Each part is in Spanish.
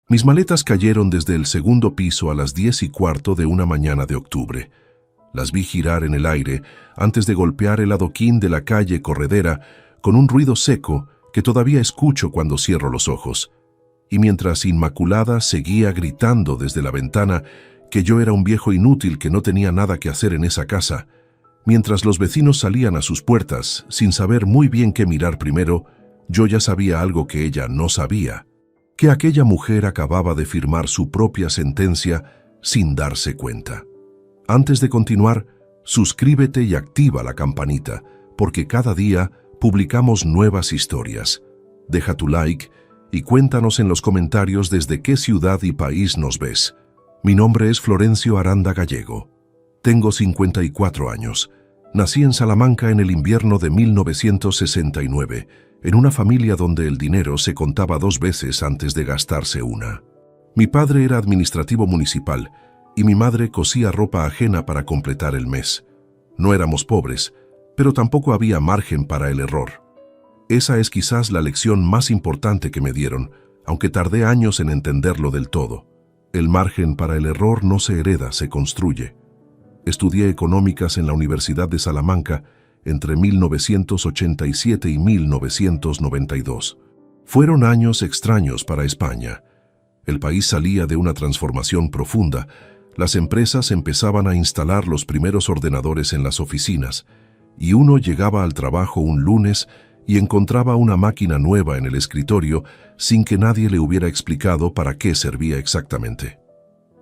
Mis maletas cayeron desde el segundo piso a las 10:15 de una mañana de octubre. Las vi girar en el aire antes de golpear el adoquín de la calle Corredera con un ruido seco que todavía escucho cuando cierro los ojos. Y mientras Inmaculada seguía gritando desde la ventana que yo era un viejo inútil que no tenía nada que hacer en esa casa, mientras los vecinos salían a sus puertas sin saber muy bien qué mirar primero, yo ya sabía algo que ella no sabía, que aquella mujer acababa de firmar su propia sentencia sin darse cuenta. Antes de continuar, suscríbete y activa la campanita, porque cada día publicamos nuevas historias. Deja tu like y cuéntanos en los comentarios desde qué ciudad y país nos ves. Mi nombre es Florencio Aranda Gallego. Tengo 54 años. Nací en Salamanca en el invierno de 1969, en una familia donde el dinero se contaba 2 veces antes de gastarse una. Mi padre era administrativo municipal y mi madre cosía ropa ajena para completar el mes. No éramos pobres, pero tampoco había margen para el error. Esa es quizás la lección más importante que me dieron, aunque tardé años en entenderlo del todo. El margen para el error no se hereda, se construye. Estudié económicas en la Universidad de Salamanca entre 1987 y 1992. Fueron años extraños para España. El país salía de una transformación profunda. Las empresas empezaban a instalar los primeros ordenadores en las oficinas, y uno llegaba al trabajo un lunes y encontraba una máquina nueva en el escritorio sin que nadie le hubiera explicado para qué servía exactamente.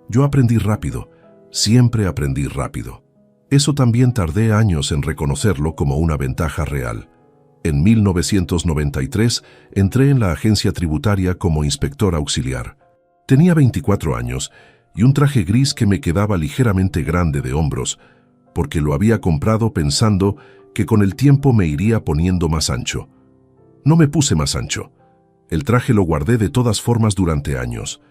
Yo aprendí rápido, siempre aprendí rápido. Eso también tardé años en reconocerlo como una ventaja real. En 1993 entré en la agencia tributaria como inspector auxiliar. Tenía 24 años y un traje gris que me quedaba ligeramente grande de hombros, porque lo había comprado pensando que con el tiempo me iría poniendo más ancho. No me puse más ancho. El traje lo guardé de todas formas durante años,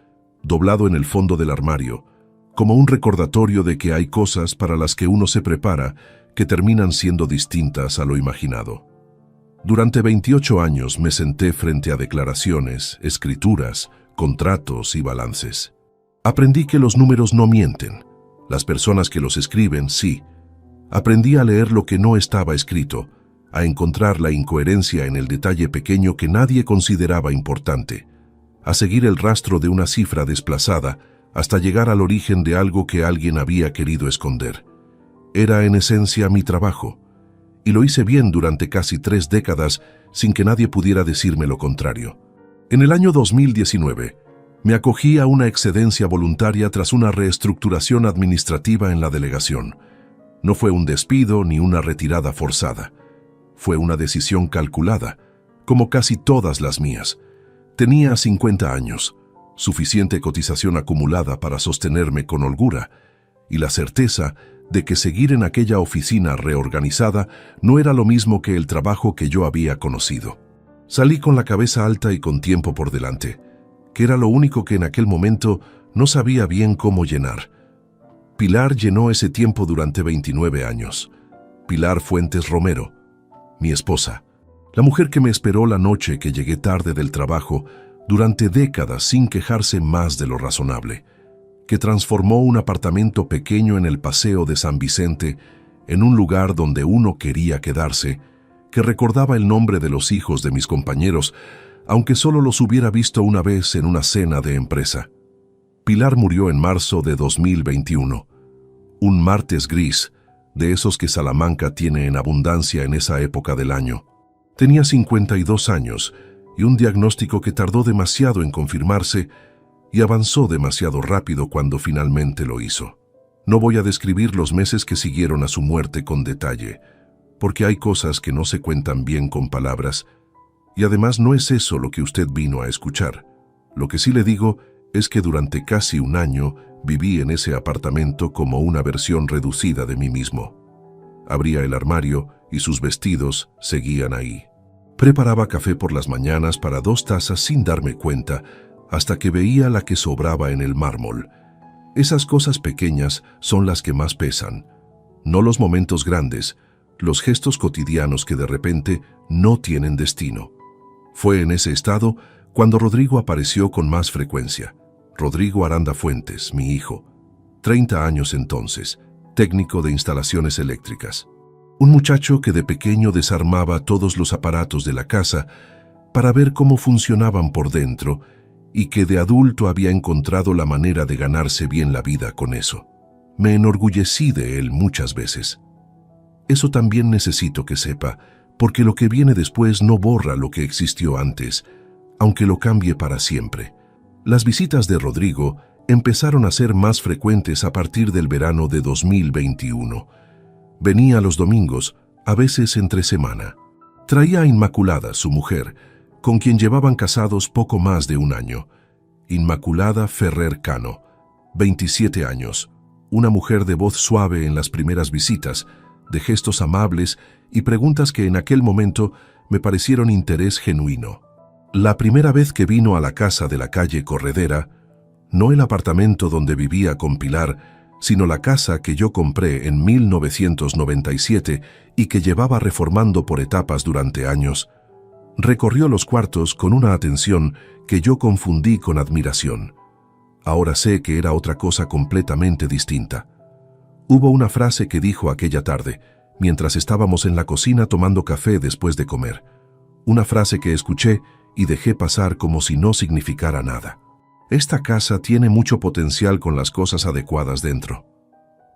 doblado en el fondo del armario, como un recordatorio de que hay cosas para las que uno se prepara que terminan siendo distintas a lo imaginado. Durante 28 años me senté frente a declaraciones, escrituras, contratos y balances. Aprendí que los números no mienten. Las personas que los escriben, sí. Aprendí a leer lo que no estaba escrito, a encontrar la incoherencia en el detalle pequeño que nadie consideraba importante, a seguir el rastro de una cifra desplazada hasta llegar al origen de algo que alguien había querido esconder. Era en esencia mi trabajo, y lo hice bien durante casi 3 décadas sin que nadie pudiera decirme lo contrario. En el año 2019, me acogí a una excedencia voluntaria tras una reestructuración administrativa en la delegación. No fue un despido ni una retirada forzada. Fue una decisión calculada, como casi todas las mías. Tenía 50 años, suficiente cotización acumulada para sostenerme con holgura, y la certeza de que seguir en aquella oficina reorganizada no era lo mismo que el trabajo que yo había conocido. Salí con la cabeza alta y con tiempo por delante, que era lo único que en aquel momento no sabía bien cómo llenar. Pilar llenó ese tiempo durante 29 años. Pilar Fuentes Romero, mi esposa, la mujer que me esperó la noche que llegué tarde del trabajo durante décadas sin quejarse más de lo razonable, que transformó un apartamento pequeño en el Paseo de San Vicente en un lugar donde uno quería quedarse, que recordaba el nombre de los hijos de mis compañeros, aunque solo los hubiera visto una vez en una cena de empresa. Pilar murió en marzo de 2021, un martes gris, de esos que Salamanca tiene en abundancia en esa época del año. Tenía 52 años y un diagnóstico que tardó demasiado en confirmarse y avanzó demasiado rápido cuando finalmente lo hizo. No voy a describir los meses que siguieron a su muerte con detalle, porque hay cosas que no se cuentan bien con palabras, y además no es eso lo que usted vino a escuchar. Lo que sí le digo es que durante casi un año viví en ese apartamento como una versión reducida de mí mismo. Abría el armario y sus vestidos seguían ahí. Preparaba café por las mañanas para 2 tazas sin darme cuenta, hasta que veía la que sobraba en el mármol. Esas cosas pequeñas son las que más pesan, no los momentos grandes, los gestos cotidianos que de repente no tienen destino. Fue en ese estado cuando Rodrigo apareció con más frecuencia. Rodrigo Aranda Fuentes, mi hijo, 30 años entonces, técnico de instalaciones eléctricas. Un muchacho que de pequeño desarmaba todos los aparatos de la casa para ver cómo funcionaban por dentro y que de adulto había encontrado la manera de ganarse bien la vida con eso. Me enorgullecí de él muchas veces. Eso también necesito que sepa, porque lo que viene después no borra lo que existió antes, aunque lo cambie para siempre. Las visitas de Rodrigo empezaron a ser más frecuentes a partir del verano de 2021. Venía los domingos, a veces entre semana. Traía a Inmaculada, su mujer, con quien llevaban casados poco más de un año. Inmaculada Ferrer Cano, 27 años, una mujer de voz suave en las primeras visitas, de gestos amables y preguntas que en aquel momento me parecieron interés genuino. La primera vez que vino a la casa de la calle Corredera, no el apartamento donde vivía con Pilar, sino la casa que yo compré en 1997 y que llevaba reformando por etapas durante años, recorrió los cuartos con una atención que yo confundí con admiración. Ahora sé que era otra cosa completamente distinta. Hubo una frase que dijo aquella tarde, mientras estábamos en la cocina tomando café después de comer. Una frase que escuché y dejé pasar como si no significara nada. Esta casa tiene mucho potencial con las cosas adecuadas dentro.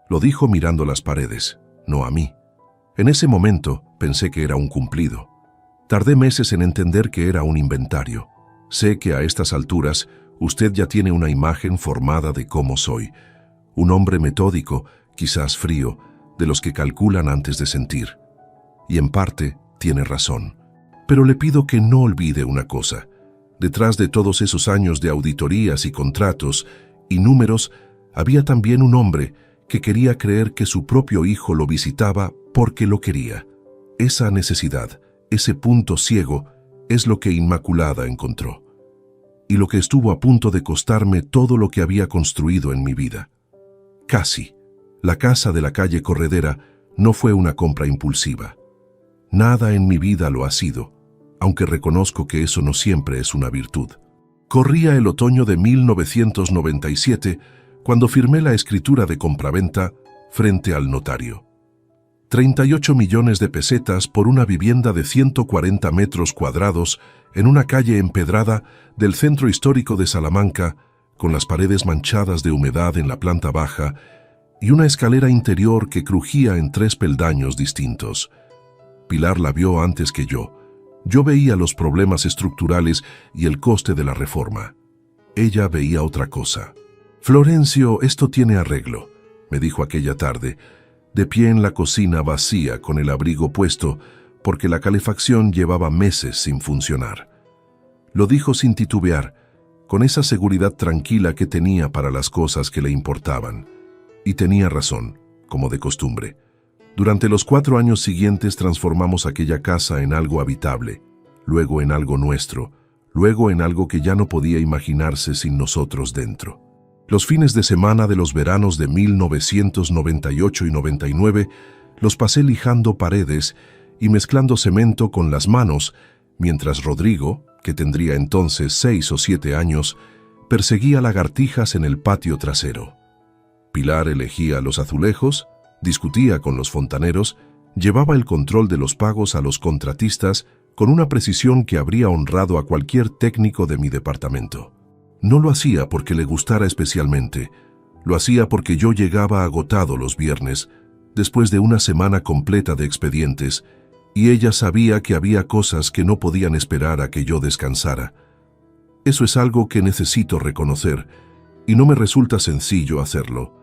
Lo dijo mirando las paredes, no a mí. En ese momento pensé que era un cumplido. Tardé meses en entender que era un inventario. Sé que a estas alturas usted ya tiene una imagen formada de cómo soy. Un hombre metódico, quizás frío, de los que calculan antes de sentir. Y en parte tiene razón. Pero le pido que no olvide una cosa. Detrás de todos esos años de auditorías y contratos y números, había también un hombre que quería creer que su propio hijo lo visitaba porque lo quería. Esa necesidad, ese punto ciego, es lo que Inmaculada encontró. Y lo que estuvo a punto de costarme todo lo que había construido en mi vida. Casi. La casa de la calle Corredera no fue una compra impulsiva. Nada en mi vida lo ha sido, aunque reconozco que eso no siempre es una virtud. Corría el otoño de 1997 cuando firmé la escritura de compraventa frente al notario. 38 millones de pesetas por una vivienda de 140 metros cuadrados en una calle empedrada del centro histórico de Salamanca, con las paredes manchadas de humedad en la planta baja y una escalera interior que crujía en 3 peldaños distintos. Pilar la vio antes que yo. Yo veía los problemas estructurales y el coste de la reforma. Ella veía otra cosa. «Florencio, esto tiene arreglo», me dijo aquella tarde, de pie en la cocina vacía con el abrigo puesto, porque la calefacción llevaba meses sin funcionar. Lo dijo sin titubear, con esa seguridad tranquila que tenía para las cosas que le importaban. Y tenía razón, como de costumbre. Durante los 4 años siguientes transformamos aquella casa en algo habitable, luego en algo nuestro, luego en algo que ya no podía imaginarse sin nosotros dentro. Los fines de semana de los veranos de 1998 y 99 los pasé lijando paredes y mezclando cemento con las manos, mientras Rodrigo, que tendría entonces 6 o 7 años, perseguía lagartijas en el patio trasero. Pilar elegía los azulejos, discutía con los fontaneros, llevaba el control de los pagos a los contratistas con una precisión que habría honrado a cualquier técnico de mi departamento. No lo hacía porque le gustara especialmente, lo hacía porque yo llegaba agotado los viernes, después de una semana completa de expedientes, y ella sabía que había cosas que no podían esperar a que yo descansara. Eso es algo que necesito reconocer, y no me resulta sencillo hacerlo.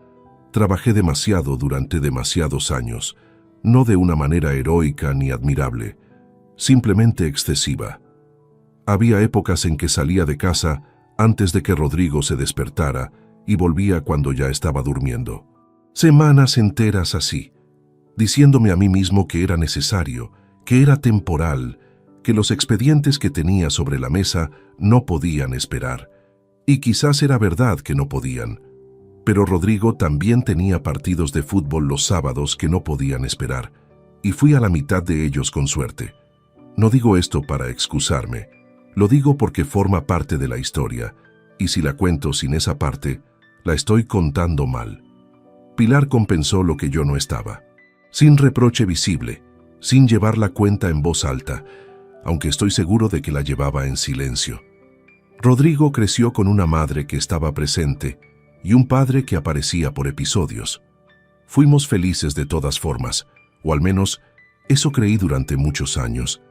Trabajé demasiado durante demasiados años, no de una manera heroica ni admirable, simplemente excesiva. Había épocas en que salía de casa antes de que Rodrigo se despertara y volvía cuando ya estaba durmiendo. Semanas enteras así, diciéndome a mí mismo que era necesario, que era temporal, que los expedientes que tenía sobre la mesa no podían esperar. Y quizás era verdad que no podían. Pero Rodrigo también tenía partidos de fútbol los sábados que no podían esperar, y fui a la mitad de ellos con suerte. No digo esto para excusarme, lo digo porque forma parte de la historia, Y si la cuento sin esa parte, la estoy contando mal. Pilar compensó lo que yo no estaba, sin reproche visible, sin llevar la cuenta en voz alta, aunque estoy seguro de que la llevaba en silencio. Rodrigo creció con una madre que estaba presente y un padre que aparecía por episodios. Fuimos felices de todas formas, o al menos eso creí durante muchos años.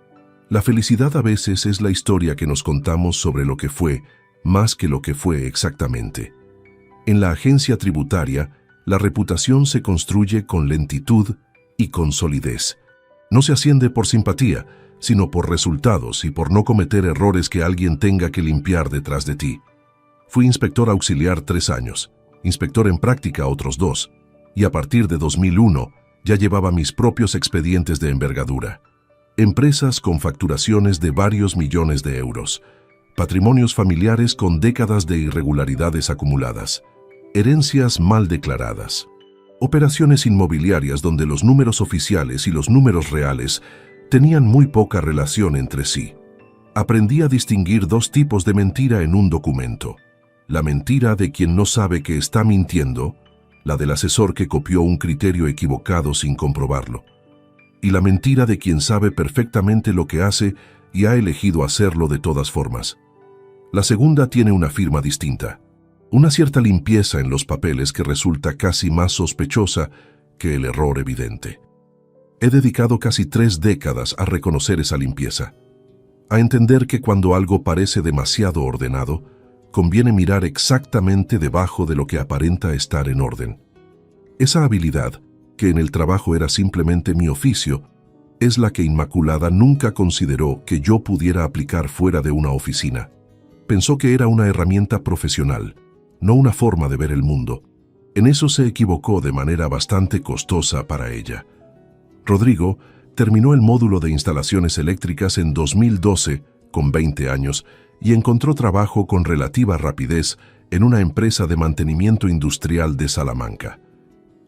La felicidad a veces es la historia que nos contamos sobre lo que fue, más que lo que fue exactamente. En la agencia tributaria, la reputación se construye con lentitud y con solidez. No se asciende por simpatía, sino por resultados y por no cometer errores que alguien tenga que limpiar detrás de ti. Fui inspector auxiliar 3 años, inspector en práctica otros 2, y a partir de 2001 ya llevaba mis propios expedientes de envergadura. Empresas con facturaciones de varios millones de euros, patrimonios familiares con décadas de irregularidades acumuladas, herencias mal declaradas, operaciones inmobiliarias donde los números oficiales y los números reales tenían muy poca relación entre sí. Aprendí a distinguir 2 tipos de mentira en un documento: la mentira de quien no sabe que está mintiendo, la del asesor que copió un criterio equivocado sin comprobarlo, y la mentira de quien sabe perfectamente lo que hace y ha elegido hacerlo de todas formas. La segunda tiene una firma distinta, una cierta limpieza en los papeles que resulta casi más sospechosa que el error evidente. He dedicado casi 3 décadas a reconocer esa limpieza, a entender que cuando algo parece demasiado ordenado, conviene mirar exactamente debajo de lo que aparenta estar en orden. Esa habilidad, que en el trabajo era simplemente mi oficio, es la que Inmaculada nunca consideró que yo pudiera aplicar fuera de una oficina. Pensó que era una herramienta profesional, no una forma de ver el mundo. En eso se equivocó de manera bastante costosa para ella. Rodrigo terminó el módulo de instalaciones eléctricas en 2012, con 20 años, y encontró trabajo con relativa rapidez en una empresa de mantenimiento industrial de Salamanca.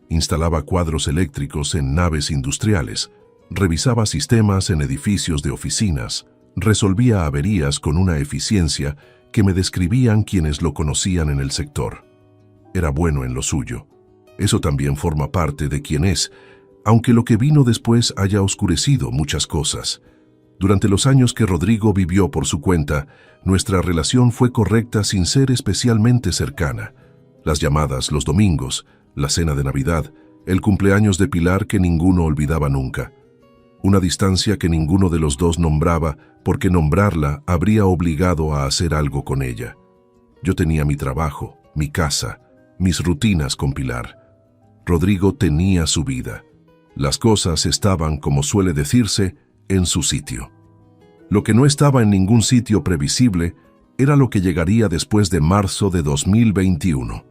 Instalaba cuadros eléctricos en naves industriales, revisaba sistemas en edificios de oficinas, resolvía averías con una eficiencia que me describían quienes lo conocían en el sector. Era bueno en lo suyo. Eso también forma parte de quién es, aunque lo que vino después haya oscurecido muchas cosas. Durante los años que Rodrigo vivió por su cuenta, nuestra relación fue correcta sin ser especialmente cercana. Las llamadas los domingos, la cena de Navidad, el cumpleaños de Pilar que ninguno olvidaba nunca. Una distancia que ninguno de los dos nombraba, porque nombrarla habría obligado a hacer algo con ella. Yo tenía mi trabajo, mi casa, mis rutinas con Pilar. Rodrigo tenía su vida. Las cosas estaban, como suele decirse, en su sitio. Lo que no estaba en ningún sitio previsible era lo que llegaría después de marzo de 2021.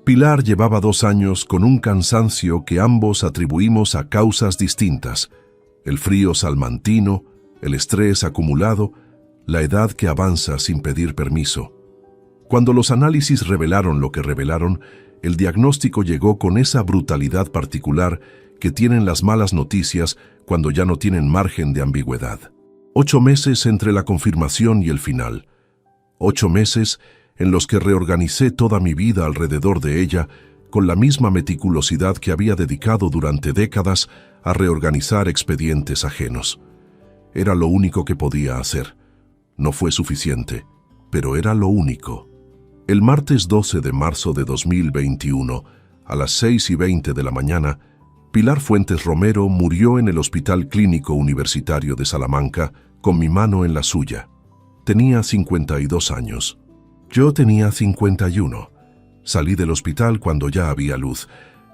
Pilar llevaba 2 años con un cansancio que ambos atribuimos a causas distintas: el frío salmantino, el estrés acumulado, la edad que avanza sin pedir permiso. Cuando los análisis revelaron lo que revelaron, el diagnóstico llegó con esa brutalidad particular que tienen las malas noticias cuando ya no tienen margen de ambigüedad. 8 meses entre la confirmación y el final. 8 meses en los que reorganicé toda mi vida alrededor de ella con la misma meticulosidad que había dedicado durante décadas a reorganizar expedientes ajenos. Era lo único que podía hacer. No fue suficiente, pero era lo único. El martes 12 de marzo de 2021, a las 6:20 de la mañana, Pilar Fuentes Romero murió en el Hospital Clínico Universitario de Salamanca con mi mano en la suya. Tenía 52 años. Yo tenía 51. Salí del hospital cuando ya había luz.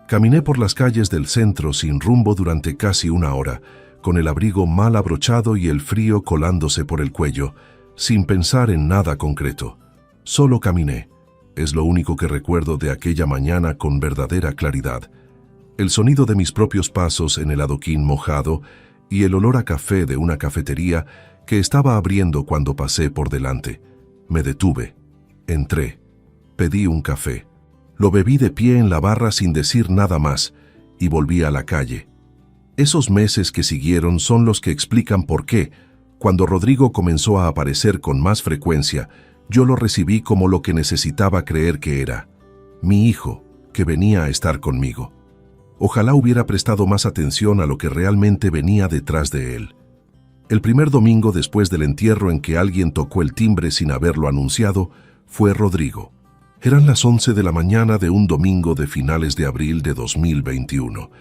Caminé por las calles del centro sin rumbo durante casi 1 hora, con el abrigo mal abrochado y el frío colándose por el cuello, sin pensar en nada concreto. Solo caminé. Es lo único que recuerdo de aquella mañana con verdadera claridad. El sonido de mis propios pasos en el adoquín mojado y el olor a café de una cafetería que estaba abriendo cuando pasé por delante. Me detuve. Entré. Pedí un café. Lo bebí de pie en la barra sin decir nada más y volví a la calle. Esos meses que siguieron son los que explican por qué, cuando Rodrigo comenzó a aparecer con más frecuencia, Yo lo recibí como lo que necesitaba creer que era, mi hijo, que venía a estar conmigo. Ojalá hubiera prestado más atención a lo que realmente venía detrás de él. El primer domingo después del entierro en que alguien tocó el timbre sin haberlo anunciado, fue Rodrigo. Eran las 11 de la mañana de un domingo de finales de abril de 2021,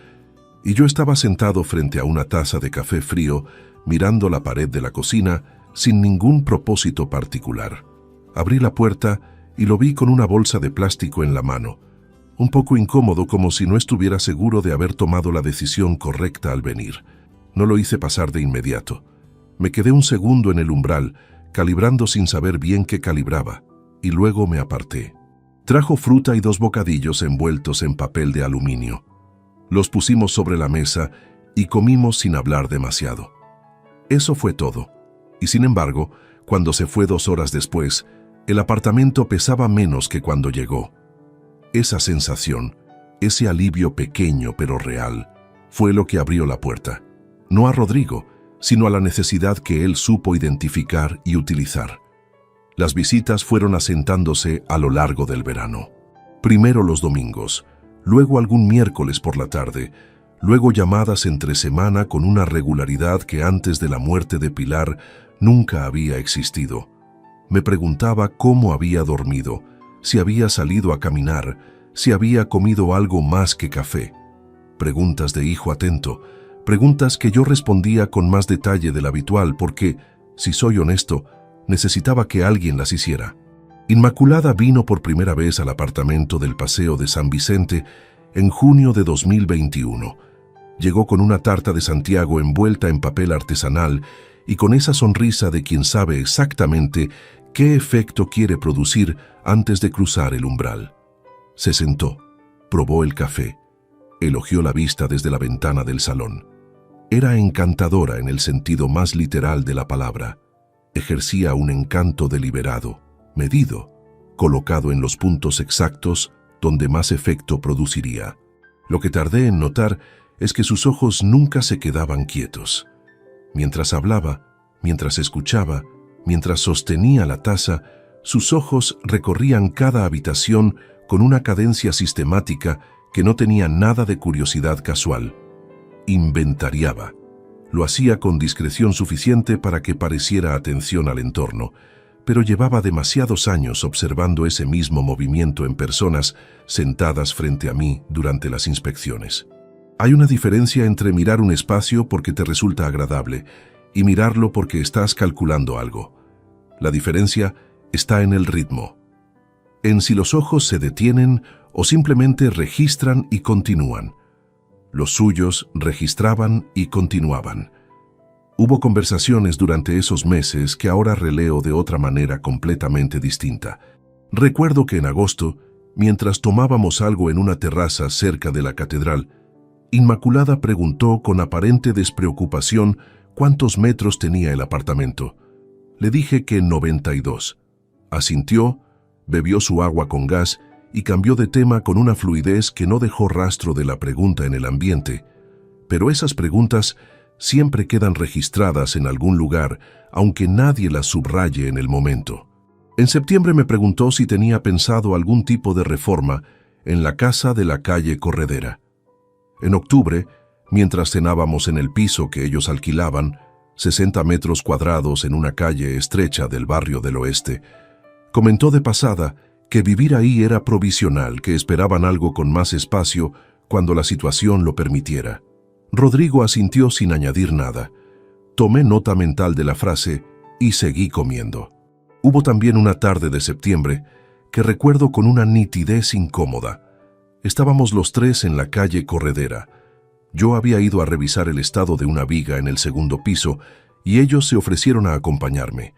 y yo estaba sentado frente a una taza de café frío, mirando la pared de la cocina, sin ningún propósito particular. Abrí la puerta y lo vi con una bolsa de plástico en la mano, un poco incómodo, como si no estuviera seguro de haber tomado la decisión correcta al venir. No lo hice pasar de inmediato. Me quedé un segundo en el umbral, calibrando sin saber bien qué calibraba, y luego me aparté. Trajo fruta y 2 bocadillos envueltos en papel de aluminio. Los pusimos sobre la mesa y comimos sin hablar demasiado. Eso fue todo. Y sin embargo, cuando se fue 2 horas después, el apartamento pesaba menos que cuando llegó. Esa sensación, ese alivio pequeño pero real, fue lo que abrió la puerta. No a Rodrigo, sino a la necesidad que él supo identificar y utilizar. Las visitas fueron asentándose a lo largo del verano. Primero los domingos, luego algún miércoles por la tarde, luego llamadas entre semana con una regularidad que antes de la muerte de Pilar nunca había existido. Me preguntaba cómo había dormido, si había salido a caminar, si había comido algo más que café. Preguntas de hijo atento, preguntas que yo respondía con más detalle del habitual porque, si soy honesto, necesitaba que alguien las hiciera. Inmaculada vino por primera vez al apartamento del Paseo de San Vicente en junio de 2021. Llegó con una tarta de Santiago envuelta en papel artesanal y con esa sonrisa de quien sabe exactamente qué efecto quiere producir antes de cruzar el umbral. Se sentó, probó el café, elogió la vista desde la ventana del salón. Era encantadora en el sentido más literal de la palabra. Ejercía un encanto deliberado, medido, colocado en los puntos exactos donde más efecto produciría. Lo que tardé en notar es que sus ojos nunca se quedaban quietos. Mientras hablaba, mientras escuchaba, mientras sostenía la taza, sus ojos recorrían cada habitación con una cadencia sistemática que no tenía nada de curiosidad casual. Inventariaba. Lo hacía con discreción suficiente para que pareciera atención al entorno, pero llevaba demasiados años observando ese mismo movimiento en personas sentadas frente a mí durante las inspecciones. Hay una diferencia entre mirar un espacio porque te resulta agradable y mirarlo porque estás calculando algo. La diferencia está en el ritmo, en si los ojos se detienen o simplemente registran y continúan. Los suyos registraban y continuaban. Hubo conversaciones durante esos meses que ahora releo de otra manera completamente distinta. Recuerdo que en agosto, mientras tomábamos algo en una terraza cerca de la catedral, Inmaculada preguntó con aparente despreocupación cuántos metros tenía el apartamento. Le dije que 92. Asintió, bebió su agua con gas y cambió de tema con una fluidez que no dejó rastro de la pregunta en el ambiente. Pero esas preguntas siempre quedan registradas en algún lugar, aunque nadie las subraye en el momento. En septiembre me preguntó si tenía pensado algún tipo de reforma en la casa de la calle Corredera. En octubre, mientras cenábamos en el piso que ellos alquilaban, 60 metros cuadrados en una calle estrecha del barrio del oeste, comentó de pasada que vivir ahí era provisional, que esperaban algo con más espacio cuando la situación lo permitiera. Rodrigo asintió sin añadir nada. Tomé nota mental de la frase y seguí comiendo. Hubo también una tarde de septiembre que recuerdo con una nitidez incómoda. Estábamos los tres en la calle Corredera. Yo había ido a revisar el estado de una viga en el segundo piso y ellos se ofrecieron a acompañarme.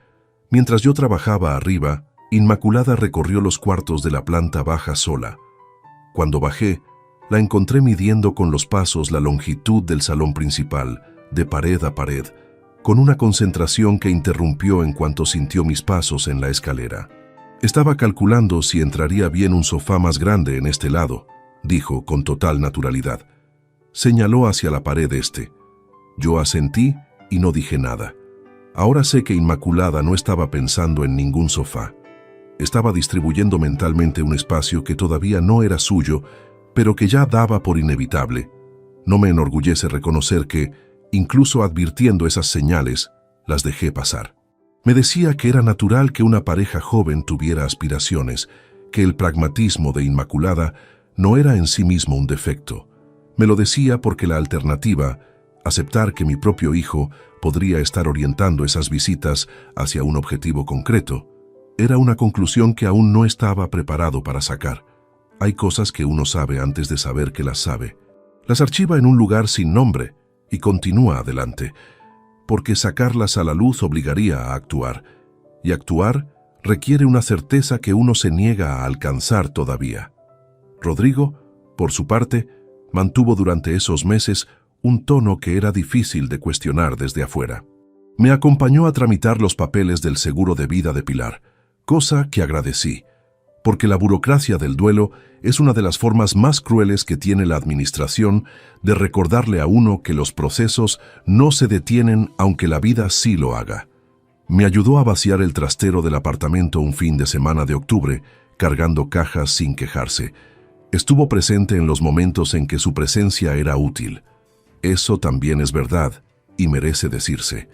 Mientras yo trabajaba arriba, Inmaculada recorrió los cuartos de la planta baja sola. Cuando bajé, la encontré midiendo con los pasos la longitud del salón principal, de pared a pared, con una concentración que interrumpió en cuanto sintió mis pasos en la escalera. Estaba calculando si entraría bien un sofá más grande en este lado, dijo con total naturalidad. Señaló hacia la pared este. Yo asentí y no dije nada. Ahora sé que Inmaculada no estaba pensando en ningún sofá. Estaba distribuyendo mentalmente un espacio que todavía no era suyo, pero que ya daba por inevitable. No me enorgullece reconocer que, incluso advirtiendo esas señales, las dejé pasar. Me decía que era natural que una pareja joven tuviera aspiraciones, que el pragmatismo de Inmaculada no era en sí mismo un defecto. Me lo decía porque la alternativa, aceptar que mi propio hijo podría estar orientando esas visitas hacia un objetivo concreto, era una conclusión que aún no estaba preparado para sacar. Hay cosas que uno sabe antes de saber que las sabe. Las archiva en un lugar sin nombre y continúa adelante, porque sacarlas a la luz obligaría a actuar, y actuar requiere una certeza que uno se niega a alcanzar todavía. Rodrigo, por su parte, mantuvo durante esos meses un tono que era difícil de cuestionar desde afuera. Me acompañó a tramitar los papeles del seguro de vida de Pilar, cosa que agradecí, porque la burocracia del duelo es una de las formas más crueles que tiene la administración de recordarle a uno que los procesos no se detienen aunque la vida sí lo haga. Me ayudó a vaciar el trastero del apartamento un fin de semana de octubre, cargando cajas sin quejarse. Estuvo presente en los momentos en que su presencia era útil. Eso también es verdad y merece decirse.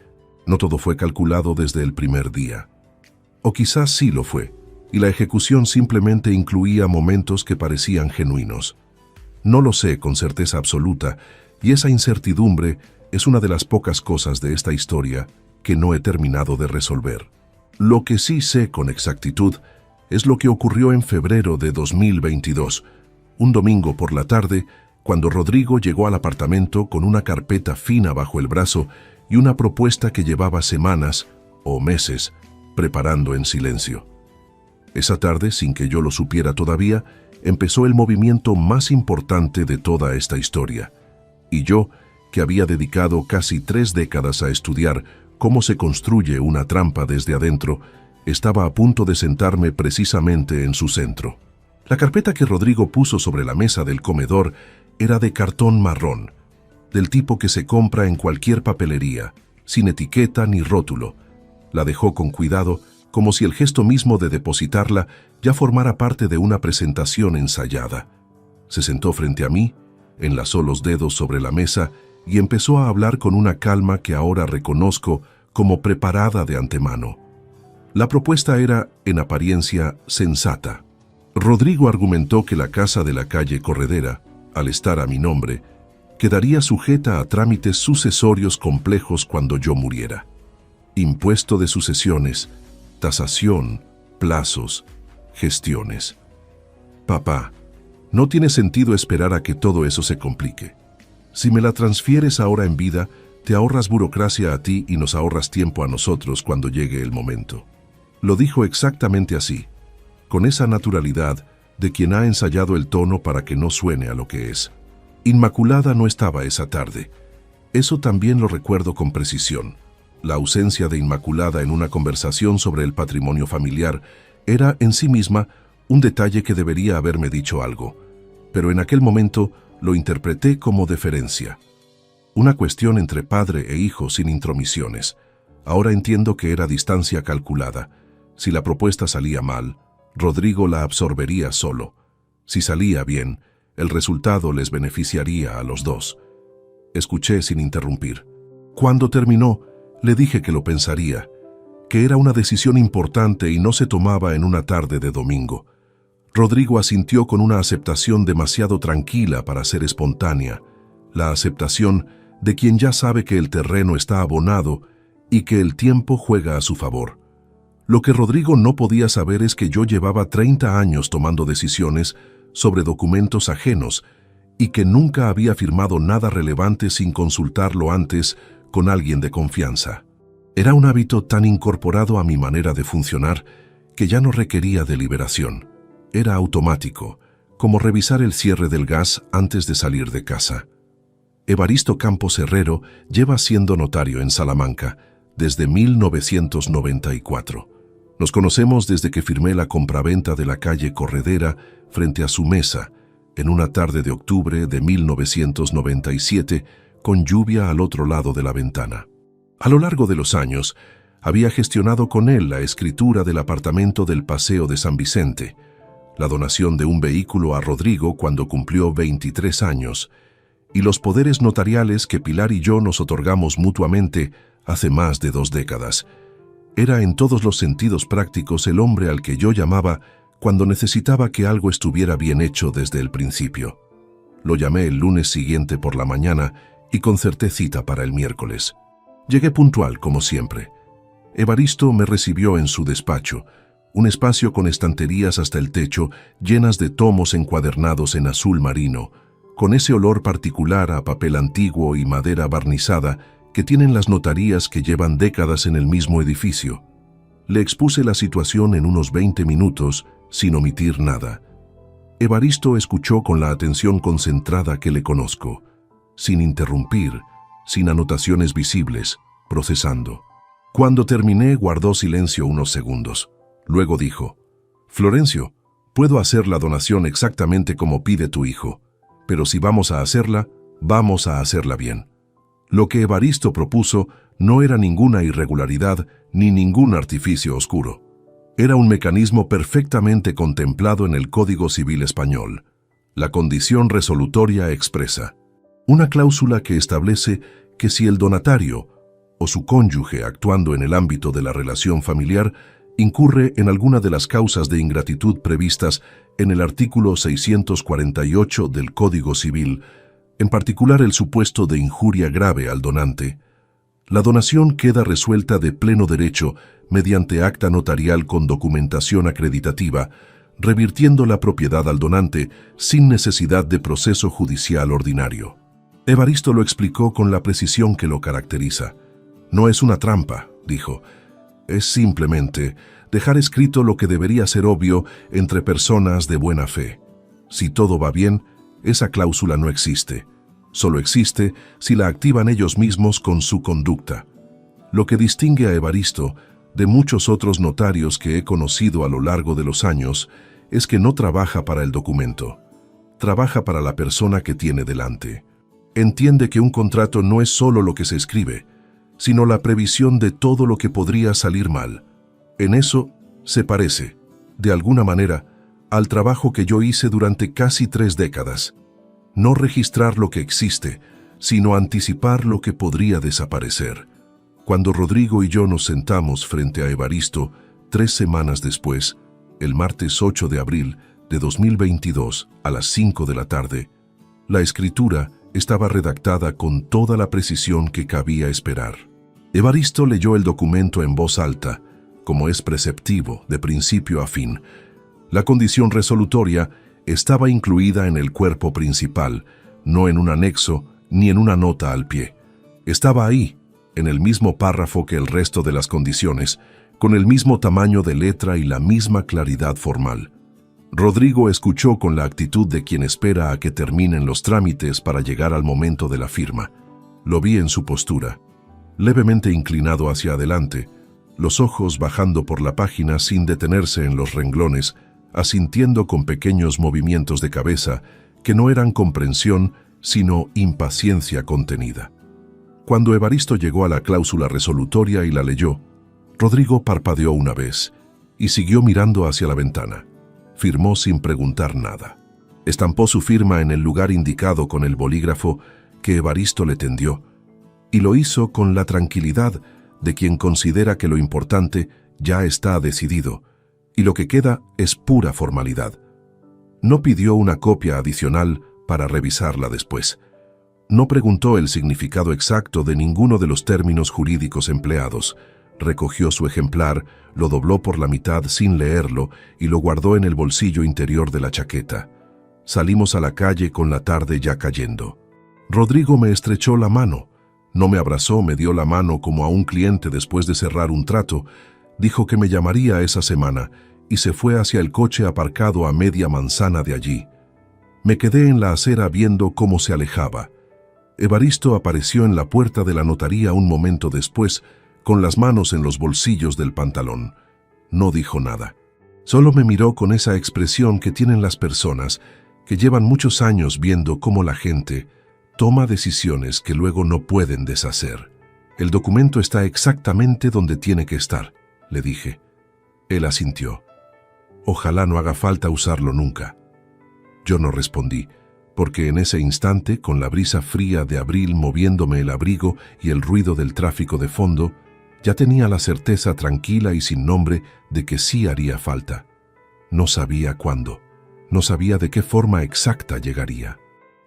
No todo fue calculado desde el primer día. O quizás sí lo fue, y la ejecución simplemente incluía momentos que parecían genuinos. No lo sé con certeza absoluta, y esa incertidumbre es una de las pocas cosas de esta historia que no he terminado de resolver. Lo que sí sé con exactitud es lo que ocurrió en febrero de 2022, un domingo por la tarde, cuando Rodrigo llegó al apartamento con una carpeta fina bajo el brazo y una propuesta que llevaba semanas o meses preparando en silencio. Esa tarde, sin que yo lo supiera todavía, empezó el movimiento más importante de toda esta historia. Y yo, que había dedicado casi 3 décadas a estudiar cómo se construye una trampa desde adentro, estaba a punto de sentarme precisamente en su centro. La carpeta que Rodrigo puso sobre la mesa del comedor era de cartón marrón, del tipo que se compra en cualquier papelería, sin etiqueta ni rótulo. La dejó con cuidado, como si el gesto mismo de depositarla ya formara parte de una presentación ensayada. Se sentó frente a mí, enlazó los dedos sobre la mesa y empezó a hablar con una calma que ahora reconozco como preparada de antemano. La propuesta era, en apariencia, sensata. Rodrigo argumentó que la casa de la calle Corredera, al estar a mi nombre, quedaría sujeta a trámites sucesorios complejos cuando yo muriera. Impuesto de sucesiones, tasación, plazos, gestiones. Papá, no tiene sentido esperar a que todo eso se complique. Si me la transfieres ahora en vida, te ahorras burocracia a ti y nos ahorras tiempo a nosotros cuando llegue el momento. Lo dijo exactamente así, con esa naturalidad de quien ha ensayado el tono para que no suene a lo que es. Inmaculada no estaba esa tarde. Eso también lo recuerdo con precisión. La ausencia de Inmaculada en una conversación sobre el patrimonio familiar era en sí misma un detalle que debería haberme dicho algo, pero en aquel momento lo interpreté como deferencia. Una cuestión entre padre e hijo sin intromisiones. Ahora entiendo que era distancia calculada. Si la propuesta salía mal, Rodrigo la absorbería solo. Si salía bien, el resultado les beneficiaría a los dos. Escuché sin interrumpir. Cuando terminó, le dije que lo pensaría, que era una decisión importante y no se tomaba en una tarde de domingo. Rodrigo asintió con una aceptación demasiado tranquila para ser espontánea, la aceptación de quien ya sabe que el terreno está abonado y que el tiempo juega a su favor. Lo que Rodrigo no podía saber es que yo llevaba 30 años tomando decisiones sobre documentos ajenos y que nunca había firmado nada relevante sin consultarlo antes con alguien de confianza. Era un hábito tan incorporado a mi manera de funcionar que ya no requería deliberación. Era automático, como revisar el cierre del gas antes de salir de casa. Evaristo Campos Herrero lleva siendo notario en Salamanca desde 1994. Nos conocemos desde que firmé la compraventa de la calle Corredera frente a su mesa, en una tarde de octubre de 1997, con lluvia al otro lado de la ventana. A lo largo de los años, Había gestionado con él la escritura del apartamento del Paseo de San Vicente, la donación de un vehículo a Rodrigo cuando cumplió 23 años, y los poderes notariales que Pilar y yo nos otorgamos mutuamente hace más de 2 décadas. Era en todos los sentidos prácticos el hombre al que yo llamaba cuando necesitaba que algo estuviera bien hecho desde el principio. Lo llamé el lunes siguiente por la mañana y concerté cita para el miércoles. Llegué puntual, como siempre. Evaristo me recibió en su despacho, un espacio con estanterías hasta el techo, llenas de tomos encuadernados en azul marino, con ese olor particular a papel antiguo y madera barnizada que tienen las notarías que llevan décadas en el mismo edificio. Le expuse la situación en unos 20 minutos, sin omitir nada. Evaristo escuchó con la atención concentrada que le conozco, sin interrumpir, sin anotaciones visibles, procesando. Cuando terminé, guardó silencio unos segundos. Luego dijo: «Florencio, puedo hacer la donación exactamente como pide tu hijo, pero si vamos a hacerla bien». Lo que Evaristo propuso no era ninguna irregularidad ni ningún artificio oscuro. Era un mecanismo perfectamente contemplado en el Código Civil español, la condición resolutoria expresa, una cláusula que establece que si el donatario o su cónyuge actuando en el ámbito de la relación familiar incurre en alguna de las causas de ingratitud previstas en el artículo 648 del Código Civil, en particular el supuesto de injuria grave al donante, la donación queda resuelta de pleno derecho mediante acta notarial con documentación acreditativa, revirtiendo la propiedad al donante sin necesidad de proceso judicial ordinario. Evaristo lo explicó con la precisión que lo caracteriza. «No es una trampa», dijo. «Es simplemente dejar escrito lo que debería ser obvio entre personas de buena fe. Si todo va bien, esa cláusula no existe. Solo existe si la activan ellos mismos con su conducta». Lo que distingue a Evaristo de muchos otros notarios que he conocido a lo largo de los años es que no trabaja para el documento. Trabaja para la persona que tiene delante. Entiende que un contrato no es solo lo que se escribe, sino la previsión de todo lo que podría salir mal. En eso se parece, de alguna manera, al trabajo que yo hice durante casi 3 décadas. No registrar lo que existe, sino anticipar lo que podría desaparecer. Cuando Rodrigo y yo nos sentamos frente a Evaristo 3 semanas después, el martes 8 de abril de 2022 a las 5 de la tarde, la escritura estaba redactada con toda la precisión que cabía esperar. Evaristo leyó el documento en voz alta, como es preceptivo de principio a fin. La condición resolutoria estaba incluida en el cuerpo principal, no en un anexo ni en una nota al pie. Estaba ahí, en el mismo párrafo que el resto de las condiciones, con el mismo tamaño de letra y la misma claridad formal. Rodrigo escuchó con la actitud de quien espera a que terminen los trámites para llegar al momento de la firma. Lo vi en su postura, levemente inclinado hacia adelante, los ojos bajando por la página sin detenerse en los renglones, asintiendo con pequeños movimientos de cabeza que no eran comprensión, sino impaciencia contenida. Cuando Evaristo llegó a la cláusula resolutoria y la leyó, Rodrigo parpadeó una vez y siguió mirando hacia la ventana. Firmó sin preguntar nada. Estampó su firma en el lugar indicado con el bolígrafo que Evaristo le tendió, y lo hizo con la tranquilidad de quien considera que lo importante ya está decidido, y lo que queda es pura formalidad. No pidió una copia adicional para revisarla después. No preguntó el significado exacto de ninguno de los términos jurídicos empleados. Recogió su ejemplar, lo dobló por la mitad sin leerlo y lo guardó en el bolsillo interior de la chaqueta. Salimos a la calle con la tarde ya cayendo. Rodrigo me estrechó la mano. No me abrazó, me dio la mano como a un cliente después de cerrar un trato. Dijo que me llamaría esa semana y se fue hacia el coche aparcado a media manzana de allí. Me quedé en la acera viendo cómo se alejaba. Evaristo apareció en la puerta de la notaría un momento después, con las manos en los bolsillos del pantalón. No dijo nada. Solo me miró con esa expresión que tienen las personas que llevan muchos años viendo cómo la gente toma decisiones que luego no pueden deshacer. El documento está exactamente donde tiene que estar, le dije. Él asintió. Ojalá no haga falta usarlo nunca. Yo no respondí, porque en ese instante, con la brisa fría de abril moviéndome el abrigo y el ruido del tráfico de fondo, ya tenía la certeza tranquila y sin nombre de que sí haría falta. No sabía cuándo, no sabía de qué forma exacta llegaría.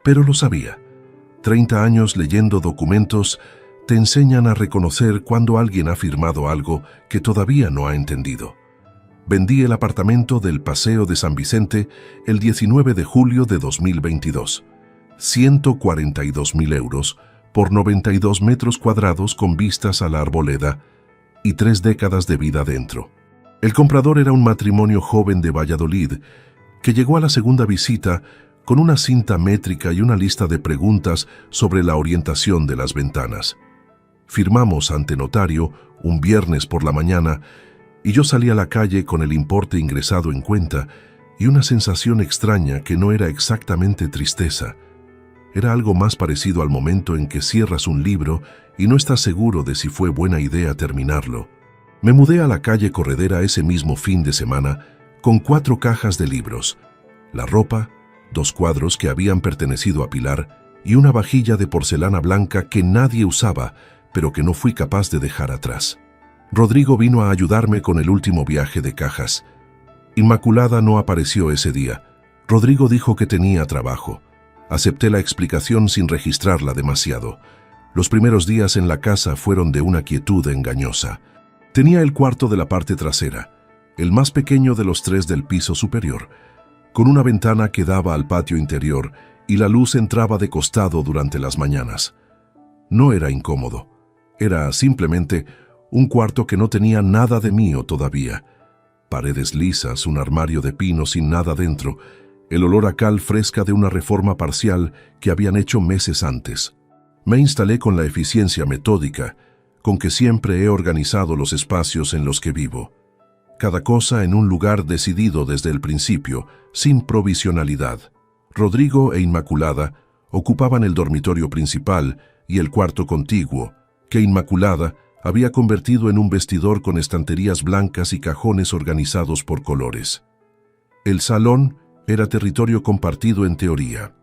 Pero lo sabía. 30 años leyendo documentos te enseñan a reconocer cuando alguien ha firmado algo que todavía no ha entendido. Vendí el apartamento del Paseo de San Vicente el 19 de julio de 2022. 142.000 euros por 92 metros cuadrados con vistas a la Arboleda y 3 décadas de vida dentro. El comprador era un matrimonio joven de Valladolid que llegó a la segunda visita con una cinta métrica y una lista de preguntas sobre la orientación de las ventanas. Firmamos ante notario un viernes por la mañana y yo salí a la calle con el importe ingresado en cuenta y una sensación extraña que no era exactamente tristeza. Era algo más parecido al momento en que cierras un libro y no estás seguro de si fue buena idea terminarlo. Me mudé a la calle Corredera ese mismo fin de semana con 4 cajas de libros, la ropa, 2 cuadros que habían pertenecido a Pilar y una vajilla de porcelana blanca que nadie usaba, pero que no fui capaz de dejar atrás. Rodrigo vino a ayudarme con el último viaje de cajas. Inmaculada no apareció ese día. Rodrigo dijo que tenía trabajo. Acepté la explicación sin registrarla demasiado. Los primeros días en la casa fueron de una quietud engañosa. Tenía el cuarto de la parte trasera, el más pequeño de los 3 del piso superior, con una ventana que daba al patio interior y la luz entraba de costado durante las mañanas. No era incómodo. Era simplemente un cuarto que no tenía nada de mío todavía. Paredes lisas, un armario de pino sin nada dentro, el olor a cal fresca de una reforma parcial que habían hecho meses antes. Me instalé con la eficiencia metódica con que siempre he organizado los espacios en los que vivo. Cada cosa en un lugar decidido desde el principio, sin provisionalidad. Rodrigo e Inmaculada ocupaban el dormitorio principal y el cuarto contiguo, que Inmaculada había convertido en un vestidor con estanterías blancas y cajones organizados por colores. El salón era territorio compartido en teoría.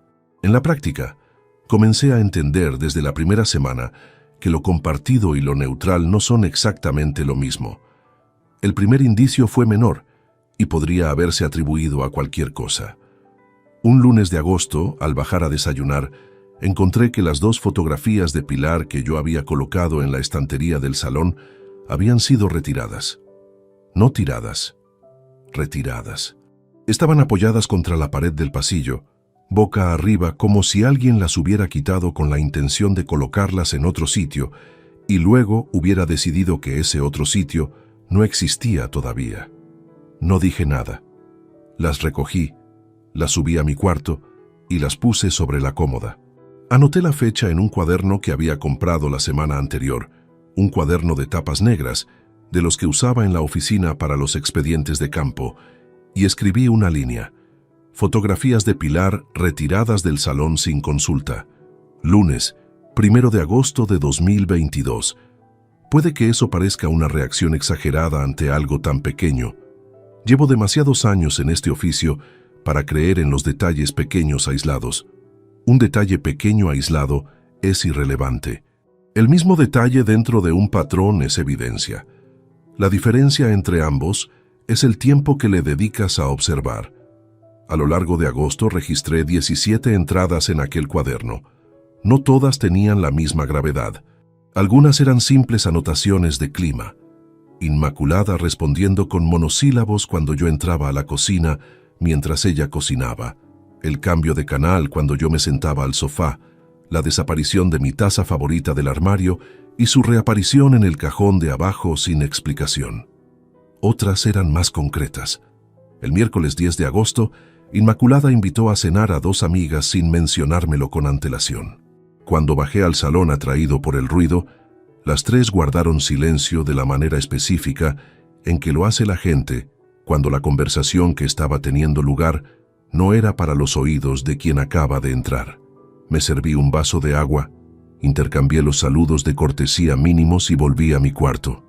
En la práctica, comencé a entender desde la primera semana que lo compartido y lo neutral no son exactamente lo mismo. El primer indicio fue menor y podría haberse atribuido a cualquier cosa. Un lunes de agosto, al bajar a desayunar, encontré que las 2 fotografías de Pilar que yo había colocado en la estantería del salón habían sido retiradas. No tiradas, retiradas. Estaban apoyadas contra la pared del pasillo, boca arriba, como si alguien las hubiera quitado con la intención de colocarlas en otro sitio y luego hubiera decidido que ese otro sitio no existía todavía. No dije nada. Las recogí, las subí a mi cuarto y las puse sobre la cómoda. Anoté la fecha en un cuaderno que había comprado la semana anterior, un cuaderno de tapas negras, de los que usaba en la oficina para los expedientes de campo, y escribí una línea. Fotografías de Pilar retiradas del salón sin consulta. Lunes, 1 de agosto de 2022. Puede que eso parezca una reacción exagerada ante algo tan pequeño. Llevo demasiados años en este oficio para creer en los detalles pequeños aislados. Un detalle pequeño aislado es irrelevante. El mismo detalle dentro de un patrón es evidencia. La diferencia entre ambos es el tiempo que le dedicas a observar. A lo largo de agosto registré 17 entradas en aquel cuaderno. No todas tenían la misma gravedad. Algunas eran simples anotaciones de clima. Inmaculada respondiendo con monosílabos cuando yo entraba a la cocina mientras ella cocinaba. El cambio de canal cuando yo me sentaba al sofá, la desaparición de mi taza favorita del armario y su reaparición en el cajón de abajo sin explicación. Otras eran más concretas. El miércoles 10 de agosto, Inmaculada invitó a cenar a 2 amigas sin mencionármelo con antelación. Cuando bajé al salón atraído por el ruido, las 3 guardaron silencio de la manera específica en que lo hace la gente cuando la conversación que estaba teniendo lugar no era para los oídos de quien acaba de entrar. Me serví un vaso de agua Intercambié los saludos de cortesía mínimos y volví a mi cuarto.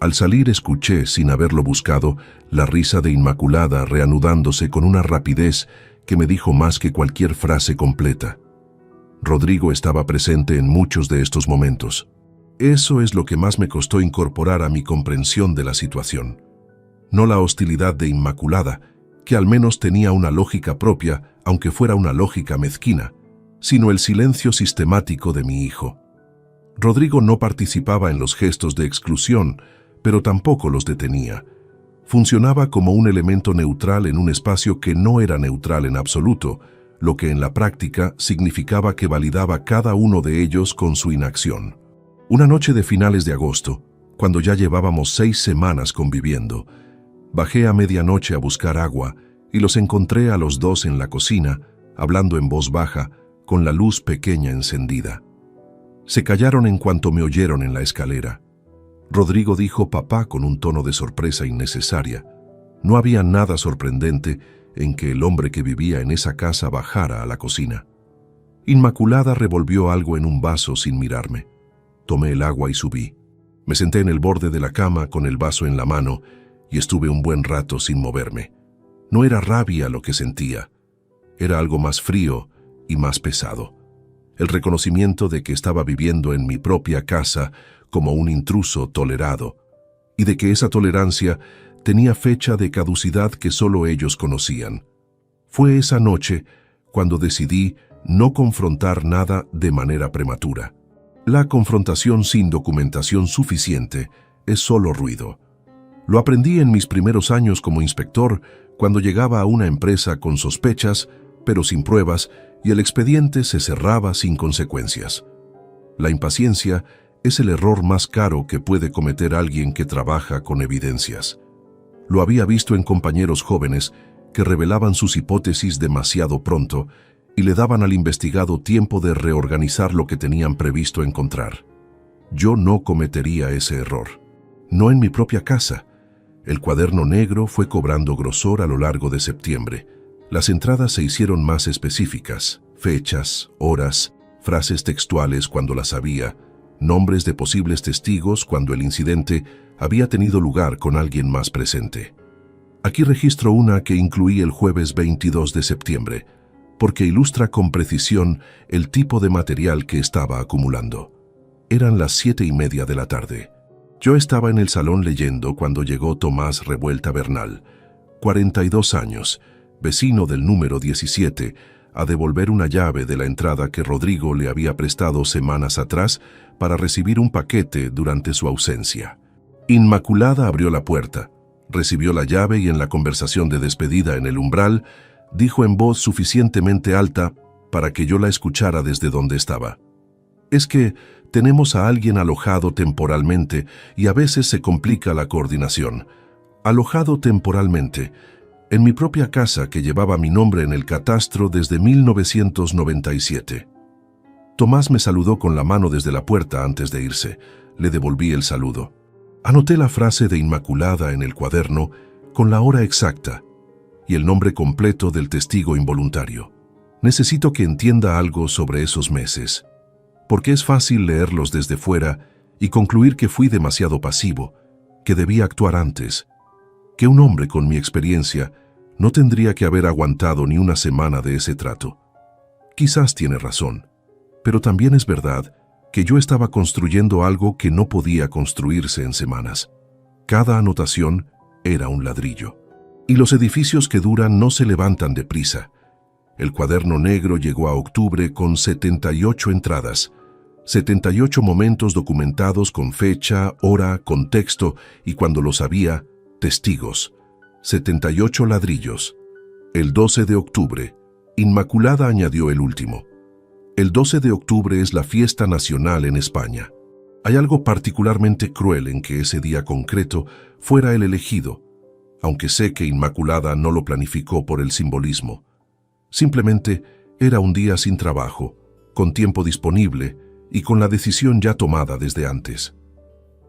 Al salir escuché, sin haberlo buscado, la risa de Inmaculada reanudándose con una rapidez que me dijo más que cualquier frase completa. Rodrigo estaba presente en muchos de estos momentos. Eso es lo que más me costó incorporar a mi comprensión de la situación. No la hostilidad de Inmaculada, que al menos tenía una lógica propia, aunque fuera una lógica mezquina, sino el silencio sistemático de mi hijo. Rodrigo no participaba en los gestos de exclusión, pero tampoco los detenía. Funcionaba como un elemento neutral en un espacio que no era neutral en absoluto, lo que en la práctica significaba que validaba cada uno de ellos con su inacción. Una noche de finales de agosto, cuando ya llevábamos 6 semanas conviviendo, bajé a medianoche a buscar agua y los encontré a los dos en la cocina, hablando en voz baja, con la luz pequeña encendida. Se callaron en cuanto me oyeron en la escalera. Rodrigo dijo papá con un tono de sorpresa innecesaria. No había nada sorprendente en que el hombre que vivía en esa casa bajara a la cocina. Inmaculada revolvió algo en un vaso sin mirarme. Tomé el agua y subí. Me senté en el borde de la cama con el vaso en la mano y estuve un buen rato sin moverme. No era rabia lo que sentía. Era algo más frío y más pesado. El reconocimiento de que estaba viviendo en mi propia casa como un intruso tolerado, y de que esa tolerancia tenía fecha de caducidad que solo ellos conocían. Fue esa noche cuando decidí no confrontar nada de manera prematura. La confrontación sin documentación suficiente es solo ruido. Lo aprendí en mis primeros años como inspector, cuando llegaba a una empresa con sospechas, pero sin pruebas, y el expediente se cerraba sin consecuencias. La impaciencia es el error más caro que puede cometer alguien que trabaja con evidencias. Lo había visto en compañeros jóvenes que revelaban sus hipótesis demasiado pronto y le daban al investigado tiempo de reorganizar lo que tenían previsto encontrar. Yo no cometería ese error. No en mi propia casa. El cuaderno negro fue cobrando grosor a lo largo de septiembre. Las entradas se hicieron más específicas, fechas, horas, frases textuales cuando las había, nombres de posibles testigos cuando el incidente había tenido lugar con alguien más presente. Aquí registro una que incluí el jueves 22 de septiembre, porque ilustra con precisión el tipo de material que estaba acumulando. Eran las 7:30 de la tarde. Yo estaba en el salón leyendo cuando llegó Tomás Revuelta Bernal, 42 años, vecino del número 17, a devolver una llave de la entrada que Rodrigo le había prestado semanas atrás para recibir un paquete durante su ausencia. Inmaculada abrió la puerta, recibió la llave y en la conversación de despedida en el umbral, dijo en voz suficientemente alta para que yo la escuchara desde donde estaba. Es que tenemos a alguien alojado temporalmente y a veces se complica la coordinación. Alojado temporalmente, en mi propia casa que llevaba mi nombre en el catastro desde 1997. Tomás me saludó con la mano desde la puerta antes de irse. Le devolví el saludo. Anoté la frase de Inmaculada en el cuaderno con la hora exacta y el nombre completo del testigo involuntario. Necesito que entienda algo sobre esos meses, porque es fácil leerlos desde fuera y concluir que fui demasiado pasivo, que debía actuar antes, que un hombre con mi experiencia no tendría que haber aguantado ni una semana de ese trato. Quizás tiene razón, pero también es verdad que yo estaba construyendo algo que no podía construirse en semanas. Cada anotación era un ladrillo. Y los edificios que duran no se levantan deprisa. El cuaderno negro llegó a octubre con 78 entradas, 78 momentos documentados con fecha, hora, contexto y, cuando los había, testigos. 78 ladrillos. El 12 de octubre, Inmaculada añadió el último. El 12 de octubre es la fiesta nacional en España. Hay algo particularmente cruel en que ese día concreto fuera el elegido, aunque sé que Inmaculada no lo planificó por el simbolismo. Simplemente era un día sin trabajo, con tiempo disponible y con la decisión ya tomada desde antes.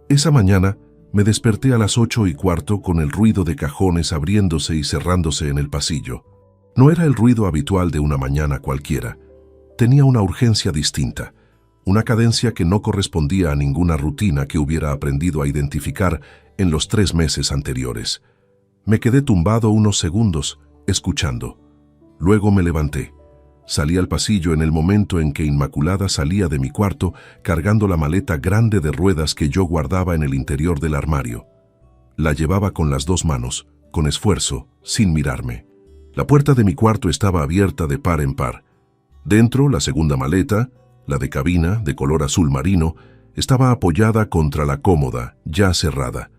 Esa mañana me desperté a las 8:15 con el ruido de cajones abriéndose y cerrándose en el pasillo. No era el ruido habitual de una mañana cualquiera. Tenía una urgencia distinta, una cadencia que no correspondía a ninguna rutina que hubiera aprendido a identificar en los 3 meses anteriores. Me quedé tumbado unos segundos, escuchando. Luego me levanté. Salí al pasillo en el momento en que Inmaculada salía de mi cuarto cargando la maleta grande de ruedas que yo guardaba en el interior del armario. La llevaba con las 2 manos, con esfuerzo, sin mirarme. La puerta de mi cuarto estaba abierta de par en par. Dentro, la segunda maleta, la de cabina, de color azul marino, estaba apoyada contra la cómoda, ya cerrada.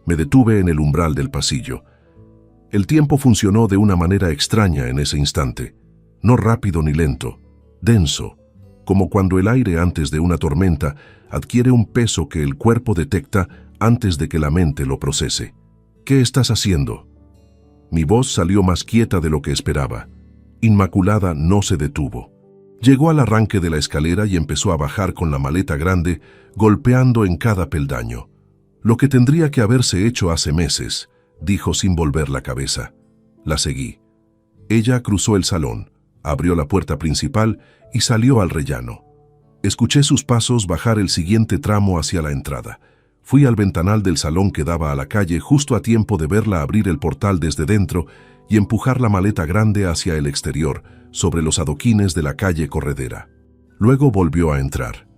Me detuve en el umbral del pasillo. El tiempo funcionó de una manera extraña en ese instante. No rápido ni lento, denso, como cuando el aire antes de una tormenta adquiere un peso que el cuerpo detecta antes de que la mente lo procese. ¿Qué estás haciendo? Mi voz salió más quieta de lo que esperaba. Inmaculada no se detuvo. Llegó al arranque de la escalera y empezó a bajar con la maleta grande, golpeando en cada peldaño. Lo que tendría que haberse hecho hace meses, dijo sin volver la cabeza. La seguí. Ella cruzó el salón, abrió la puerta principal y salió al rellano. Escuché sus pasos bajar el siguiente tramo hacia la entrada. Fui al ventanal del salón que daba a la calle justo a tiempo de verla abrir el portal desde dentro y empujar la maleta grande hacia el exterior, sobre los adoquines de la calle Corredera. Luego volvió a entrar.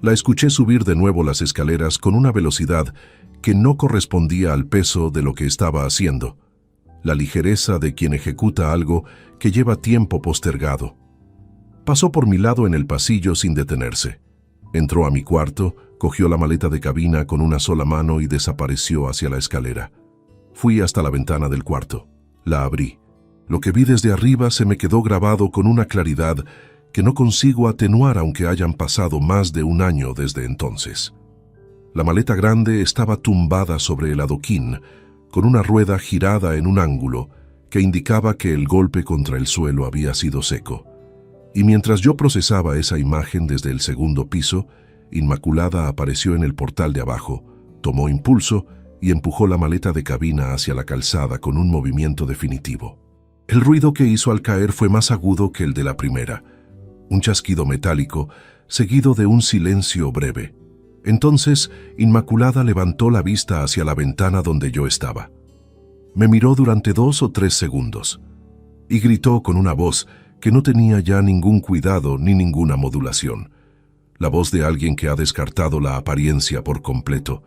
La escuché subir de nuevo las escaleras con una velocidad que no correspondía al peso de lo que estaba haciendo, la ligereza de quien ejecuta algo que lleva tiempo postergado. Pasó por mi lado en el pasillo sin detenerse. Entró a mi cuarto, cogió la maleta de cabina con una sola mano y desapareció hacia la escalera. Fui hasta la ventana del cuarto. La abrí. Lo que vi desde arriba se me quedó grabado con una claridad que no consigo atenuar aunque hayan pasado más de 1 año desde entonces. La maleta grande estaba tumbada sobre el adoquín, con una rueda girada en un ángulo que indicaba que el golpe contra el suelo había sido seco. Y mientras yo procesaba esa imagen desde el segundo piso, Inmaculada apareció en el portal de abajo, tomó impulso y empujó la maleta de cabina hacia la calzada con un movimiento definitivo. El ruido que hizo al caer fue más agudo que el de la primera, un chasquido metálico seguido de un silencio breve. Entonces, Inmaculada levantó la vista hacia la ventana donde yo estaba. Me miró durante 2 o 3 segundos y gritó con una voz que no tenía ya ningún cuidado ni ninguna modulación. La voz de alguien que ha descartado la apariencia por completo.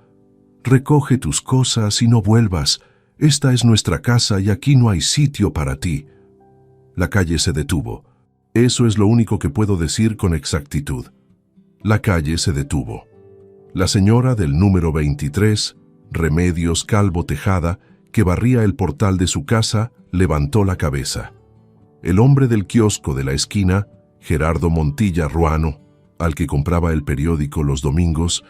«Recoge tus cosas y no vuelvas. Esta es nuestra casa y aquí no hay sitio para ti». La calle se detuvo. Eso es lo único que puedo decir con exactitud. La calle se detuvo. La señora del número 23, Remedios Calvo Tejada, que barría el portal de su casa, levantó la cabeza. El hombre del kiosco de la esquina, Gerardo Montilla Ruano, al que compraba el periódico los domingos,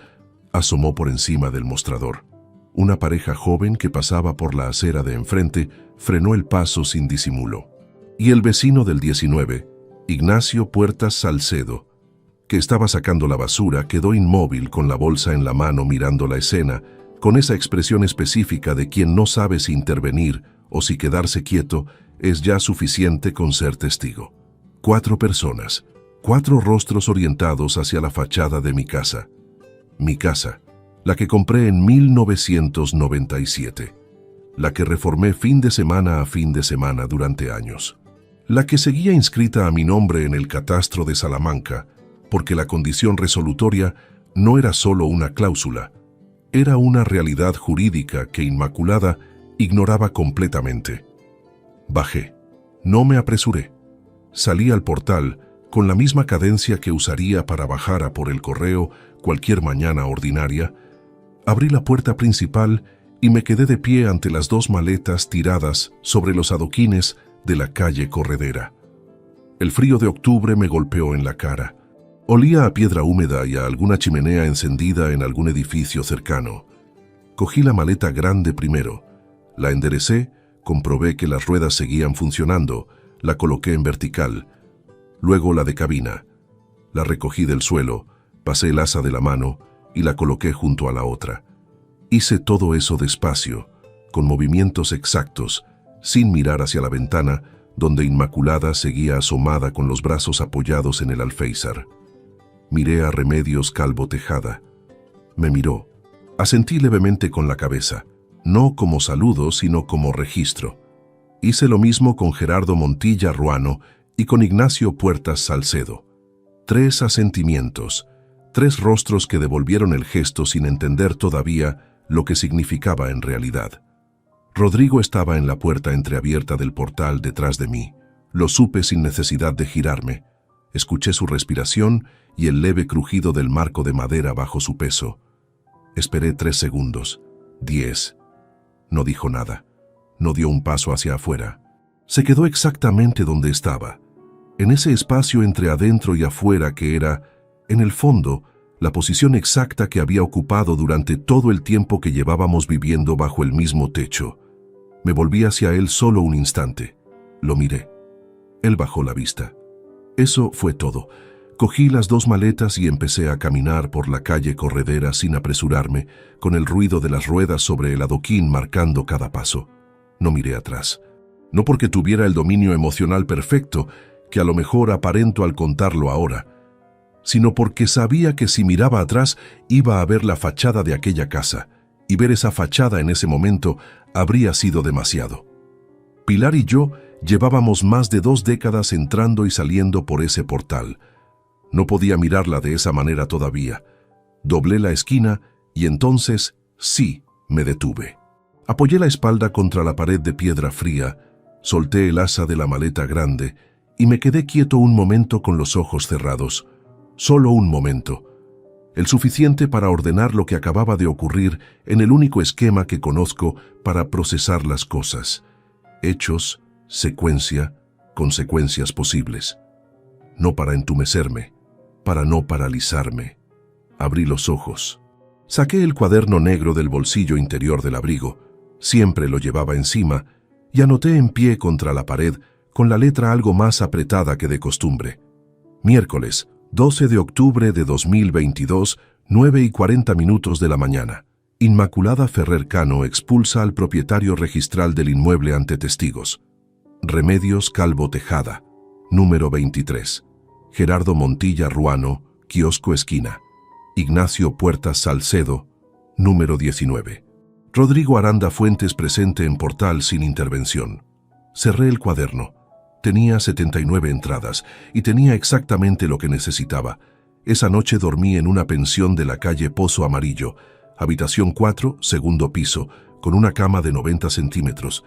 asomó por encima del mostrador. Una pareja joven que pasaba por la acera de enfrente frenó el paso sin disimulo. Y el vecino del 19, Ignacio Puertas Salcedo, que estaba sacando la basura, quedó inmóvil con la bolsa en la mano mirando la escena, con esa expresión específica de quien no sabe si intervenir o si quedarse quieto es ya suficiente con ser testigo. 4 personas, 4 rostros orientados hacia la fachada de mi casa. Mi casa, la que compré en 1997, la que reformé fin de semana a fin de semana durante años, la que seguía inscrita a mi nombre en el catastro de Salamanca, porque la condición resolutoria no era solo una cláusula, era una realidad jurídica que Inmaculada ignoraba completamente. Bajé. No me apresuré. Salí al portal con la misma cadencia que usaría para bajar a por el correo cualquier mañana ordinaria. Abrí la puerta principal y me quedé de pie ante las 2 maletas tiradas sobre los adoquines de la calle Corredera. El frío de octubre me golpeó en la cara. Olía a piedra húmeda y a alguna chimenea encendida en algún edificio cercano. Cogí la maleta grande primero, la enderecé, comprobé que las ruedas seguían funcionando, la coloqué en vertical, luego la de cabina. La recogí del suelo, pasé el asa de la mano y la coloqué junto a la otra. Hice todo eso despacio, con movimientos exactos, sin mirar hacia la ventana, donde Inmaculada seguía asomada con los brazos apoyados en el alféizar. Miré a Remedios Calvo Tejada. Me miró. Asentí levemente con la cabeza, no como saludo, sino como registro. Hice lo mismo con Gerardo Montilla Ruano y con Ignacio Puertas Salcedo. 3 asentimientos, 3 rostros que devolvieron el gesto sin entender todavía lo que significaba en realidad. Rodrigo estaba en la puerta entreabierta del portal detrás de mí. Lo supe sin necesidad de girarme. Escuché su respiración y el leve crujido del marco de madera bajo su peso. Esperé 3 segundos, 10. No dijo nada. No dio un paso hacia afuera. Se quedó exactamente donde estaba, en ese espacio entre adentro y afuera que era, en el fondo, la posición exacta que había ocupado durante todo el tiempo que llevábamos viviendo bajo el mismo techo. Me volví hacia él solo un instante. Lo miré. Él bajó la vista. Eso fue todo. Cogí las 2 maletas y empecé a caminar por la calle corredera sin apresurarme, con el ruido de las ruedas sobre el adoquín marcando cada paso. No miré atrás. No porque tuviera el dominio emocional perfecto, que a lo mejor aparento al contarlo ahora, sino porque sabía que si miraba atrás iba a ver la fachada de aquella casa, y ver esa fachada en ese momento habría sido demasiado. Pilar y yo llevábamos más de 2 décadas entrando y saliendo por ese portal. No podía mirarla de esa manera todavía. Doblé la esquina y entonces, sí, me detuve. Apoyé la espalda contra la pared de piedra fría, solté el asa de la maleta grande y me quedé quieto un momento con los ojos cerrados. Solo un momento. El suficiente para ordenar lo que acababa de ocurrir en el único esquema que conozco para procesar las cosas. Hechos, secuencia, consecuencias posibles. No para entumecerme, para no paralizarme. Abrí los ojos. Saqué el cuaderno negro del bolsillo interior del abrigo. Siempre lo llevaba encima y anoté en pie contra la pared con la letra algo más apretada que de costumbre. Miércoles, 12 de octubre de 2022, 9:40 de la mañana. Inmaculada Ferrer Cano expulsa al propietario registral del inmueble ante testigos. Remedios Calvo Tejada, número 23. Gerardo Montilla Ruano, kiosco esquina. Ignacio Puertas Salcedo, número 19. Rodrigo Aranda Fuentes presente en portal sin intervención. Cerré el cuaderno. Tenía 79 entradas y tenía exactamente lo que necesitaba. Esa noche dormí en una pensión de la calle Pozo Amarillo, habitación 4, segundo piso, con una cama de 90 centímetros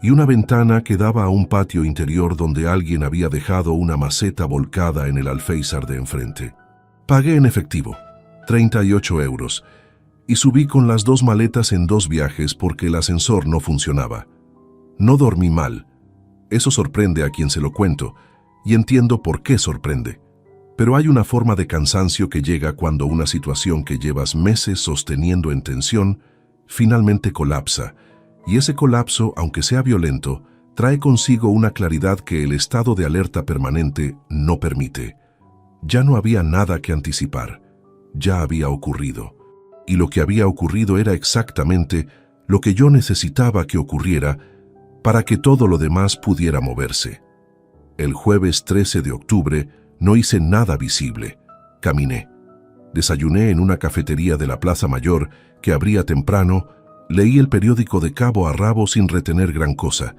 y una ventana que daba a un patio interior donde alguien había dejado una maceta volcada en el alféizar de enfrente. Pagué en efectivo, 38 euros, y subí con las 2 maletas en 2 viajes porque el ascensor no funcionaba. No dormí mal. Eso sorprende a quien se lo cuento, y entiendo por qué sorprende. Pero hay una forma de cansancio que llega cuando una situación que llevas meses sosteniendo en tensión finalmente colapsa, y ese colapso, aunque sea violento, trae consigo una claridad que el estado de alerta permanente no permite. Ya no había nada que anticipar, ya había ocurrido, y lo que había ocurrido era exactamente lo que yo necesitaba que ocurriera para que todo lo demás pudiera moverse. El jueves 13 de octubre no hice nada visible. Caminé. Desayuné en una cafetería de la Plaza Mayor que abría temprano, leí el periódico de cabo a rabo sin retener gran cosa,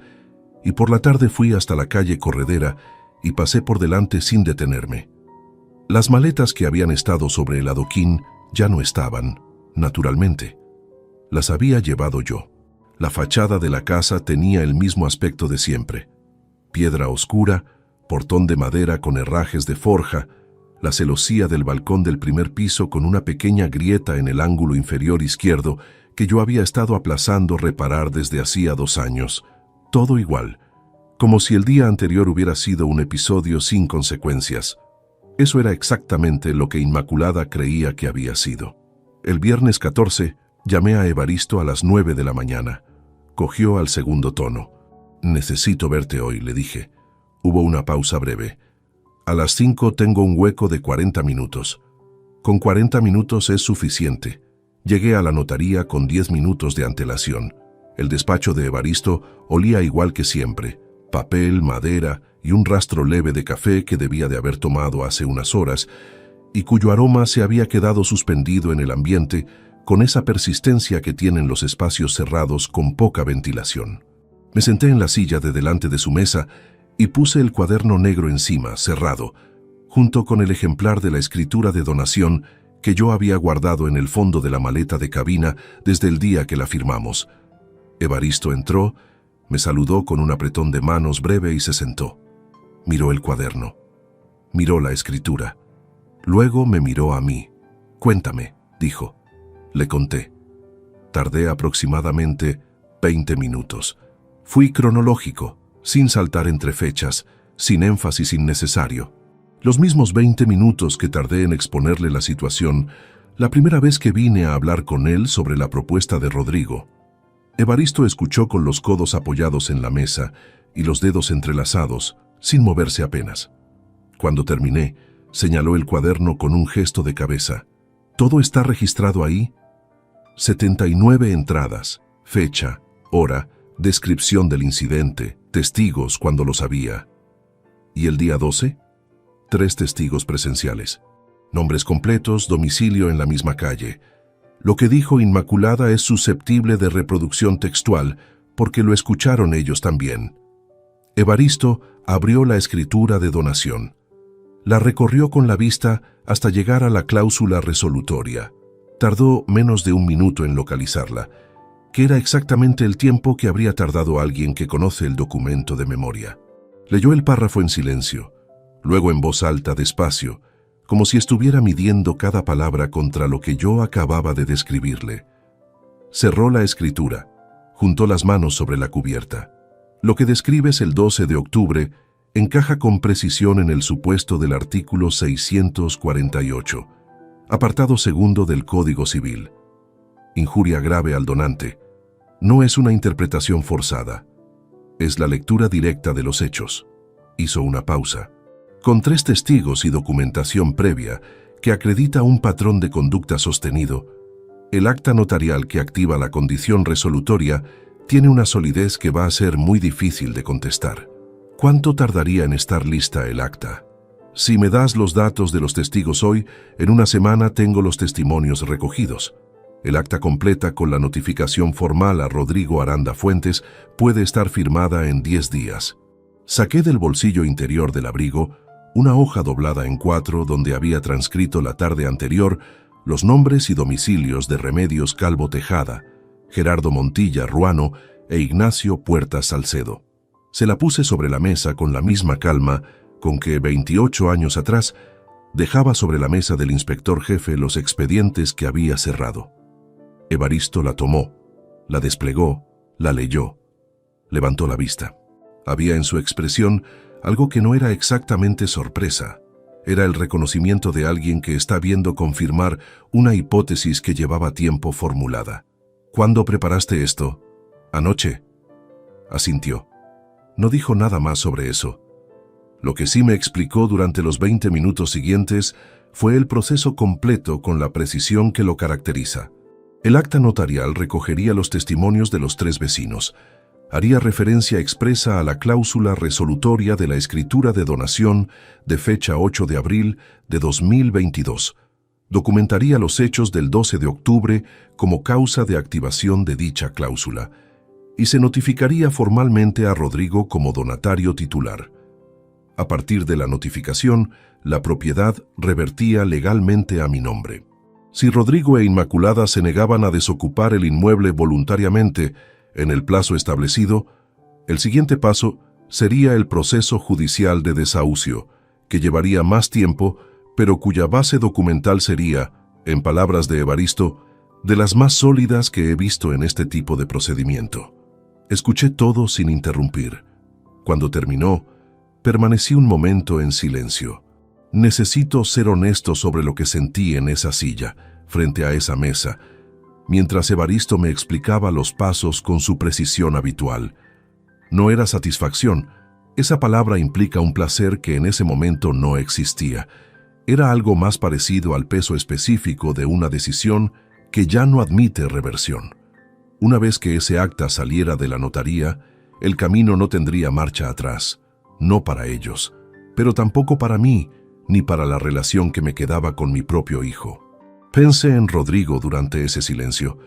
y por la tarde fui hasta la calle Corredera y pasé por delante sin detenerme. Las maletas que habían estado sobre el adoquín ya no estaban, naturalmente. Las había llevado yo. La fachada de la casa tenía el mismo aspecto de siempre. Piedra oscura, portón de madera con herrajes de forja, la celosía del balcón del primer piso con una pequeña grieta en el ángulo inferior izquierdo que yo había estado aplazando reparar desde hacía 2 años. Todo igual, como si el día anterior hubiera sido un episodio sin consecuencias. Eso era exactamente lo que Inmaculada creía que había sido. El viernes 14, llamé a Evaristo a las 9 de la mañana. Cogió al segundo tono. «Necesito verte hoy», le dije. Hubo una pausa breve. «A las 5 tengo un hueco de 40 minutos. Con 40 minutos es suficiente». Llegué a la notaría con 10 minutos de antelación. El despacho de Evaristo olía igual que siempre. Papel, madera y un rastro leve de café que debía de haber tomado hace unas horas, y cuyo aroma se había quedado suspendido en el ambiente con esa persistencia que tienen los espacios cerrados con poca ventilación. Me senté en la silla de delante de su mesa y puse el cuaderno negro encima, cerrado, junto con el ejemplar de la escritura de donación que yo había guardado en el fondo de la maleta de cabina desde el día que la firmamos. Evaristo entró, me saludó con un apretón de manos breve y se sentó. Miró el cuaderno. Miró la escritura. Luego me miró a mí. «Cuéntame», dijo. Le conté. Tardé aproximadamente 20 minutos. Fui cronológico, sin saltar entre fechas, sin énfasis innecesario. Los mismos 20 minutos que tardé en exponerle la situación la primera vez que vine a hablar con él sobre la propuesta de Rodrigo. Evaristo escuchó con los codos apoyados en la mesa y los dedos entrelazados, sin moverse apenas. Cuando terminé, señaló el cuaderno con un gesto de cabeza. «¿Todo está registrado ahí?» 79 entradas, fecha, hora, descripción del incidente, testigos cuando los había. ¿Y el día 12? 3 testigos presenciales. Nombres completos, domicilio en la misma calle. Lo que dijo Inmaculada es susceptible de reproducción textual porque lo escucharon ellos también. Evaristo abrió la escritura de donación. La recorrió con la vista hasta llegar a la cláusula resolutoria. Tardó menos de un minuto en localizarla, que era exactamente el tiempo que habría tardado alguien que conoce el documento de memoria. Leyó el párrafo en silencio, luego en voz alta, despacio, como si estuviera midiendo cada palabra contra lo que yo acababa de describirle. Cerró la escritura, juntó las manos sobre la cubierta. Lo que describes el 12 de octubre encaja con precisión en el supuesto del artículo 648, apartado segundo del Código Civil. Injuria grave al donante. No es una interpretación forzada. Es la lectura directa de los hechos. Hizo una pausa. Con 3 testigos y documentación previa que acredita un patrón de conducta sostenido, el acta notarial que activa la condición resolutoria tiene una solidez que va a ser muy difícil de contestar. ¿Cuánto tardaría en estar lista el acta? Si me das los datos de los testigos hoy, en una semana tengo los testimonios recogidos. El acta completa con la notificación formal a Rodrigo Aranda Fuentes puede estar firmada en 10 días. Saqué del bolsillo interior del abrigo una hoja doblada en 4 donde había transcrito la tarde anterior los nombres y domicilios de Remedios Calvo Tejada, Gerardo Montilla Ruano e Ignacio Puertas Salcedo. Se la puse sobre la mesa con la misma calma con que 28 años atrás dejaba sobre la mesa del inspector jefe los expedientes que había cerrado. Evaristo la tomó, la desplegó, la leyó, levantó la vista. Había en su expresión algo que no era exactamente sorpresa. Era el reconocimiento de alguien que está viendo confirmar una hipótesis que llevaba tiempo formulada. ¿Cuándo preparaste esto? Anoche. Asintió. No dijo nada más sobre eso. Lo que sí me explicó durante los 20 minutos siguientes fue el proceso completo con la precisión que lo caracteriza. El acta notarial recogería los testimonios de los 3 vecinos. Haría referencia expresa a la cláusula resolutoria de la escritura de donación de fecha 8 de abril de 2022. Documentaría los hechos del 12 de octubre como causa de activación de dicha cláusula y se notificaría formalmente a Rodrigo como donatario titular. A partir de la notificación, la propiedad revertía legalmente a mi nombre. Si Rodrigo e Inmaculada se negaban a desocupar el inmueble voluntariamente en el plazo establecido, el siguiente paso sería el proceso judicial de desahucio, que llevaría más tiempo, pero cuya base documental sería, en palabras de Evaristo, de las más sólidas que he visto en este tipo de procedimiento. Escuché todo sin interrumpir. Cuando terminó, permanecí un momento en silencio. Necesito ser honesto sobre lo que sentí en esa silla, frente a esa mesa, mientras Evaristo me explicaba los pasos con su precisión habitual. No era satisfacción. Esa palabra implica un placer que en ese momento no existía. Era algo más parecido al peso específico de una decisión que ya no admite reversión. Una vez que ese acta saliera de la notaría, el camino no tendría marcha atrás. No para ellos, pero tampoco para mí, ni para la relación que me quedaba con mi propio hijo. Pensé en Rodrigo durante ese silencio,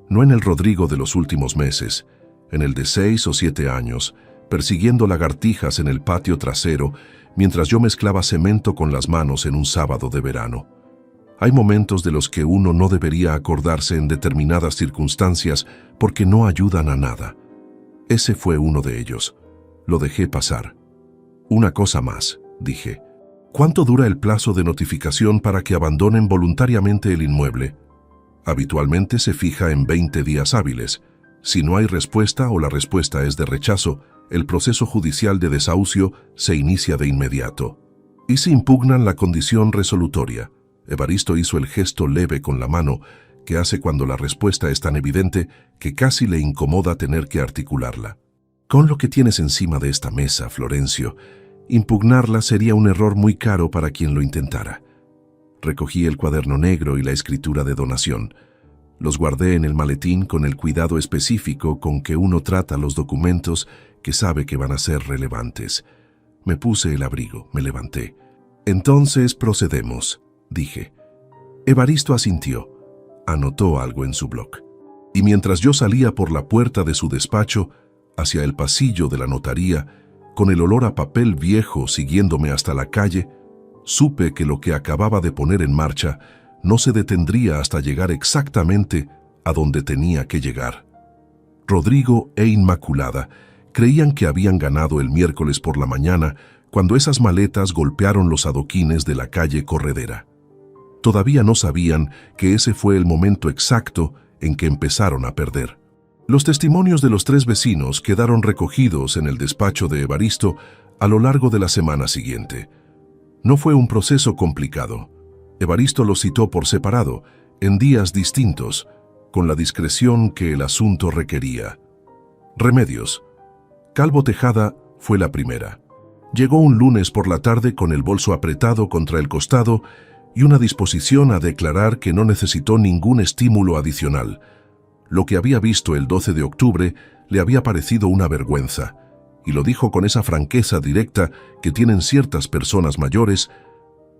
no en el Rodrigo de los últimos meses, en el de 6 o 7 años, persiguiendo lagartijas en el patio trasero mientras yo mezclaba cemento con las manos en un sábado de verano. Hay momentos de los que uno no debería acordarse en determinadas circunstancias porque no ayudan a nada. Ese fue uno de ellos. Lo dejé pasar. Una cosa más, dije. ¿Cuánto dura el plazo de notificación para que abandonen voluntariamente el inmueble? Habitualmente se fija en 20 días hábiles. Si no hay respuesta o la respuesta es de rechazo, el proceso judicial de desahucio se inicia de inmediato. Y si impugnan la condición resolutoria. Evaristo hizo el gesto leve con la mano que hace cuando la respuesta es tan evidente que casi le incomoda tener que articularla. Con lo que tienes encima de esta mesa, Florencio, impugnarla sería un error muy caro para quien lo intentara. Recogí el cuaderno negro y la escritura de donación. Los guardé en el maletín con el cuidado específico con que uno trata los documentos que sabe que van a ser relevantes. Me puse el abrigo, me levanté. Entonces procedemos, dije. Evaristo asintió. Anotó algo en su blog. Y mientras yo salía por la puerta de su despacho, hacia el pasillo de la notaría, con el olor a papel viejo siguiéndome hasta la calle, supe que lo que acababa de poner en marcha no se detendría hasta llegar exactamente a donde tenía que llegar. Rodrigo e Inmaculada creían que habían ganado el miércoles por la mañana cuando esas maletas golpearon los adoquines de la calle Corredera. Todavía no sabían que ese fue el momento exacto en que empezaron a perder. Los testimonios de los 3 vecinos quedaron recogidos en el despacho de Evaristo a lo largo de la semana siguiente. No fue un proceso complicado. Evaristo los citó por separado, en días distintos, con la discreción que el asunto requería. Remedios. Calvo Tejada fue la primera. Llegó un lunes por la tarde con el bolso apretado contra el costado y una disposición a declarar que no necesitó ningún estímulo adicional. Lo que había visto el 12 de octubre le había parecido una vergüenza, y lo dijo con esa franqueza directa que tienen ciertas personas mayores,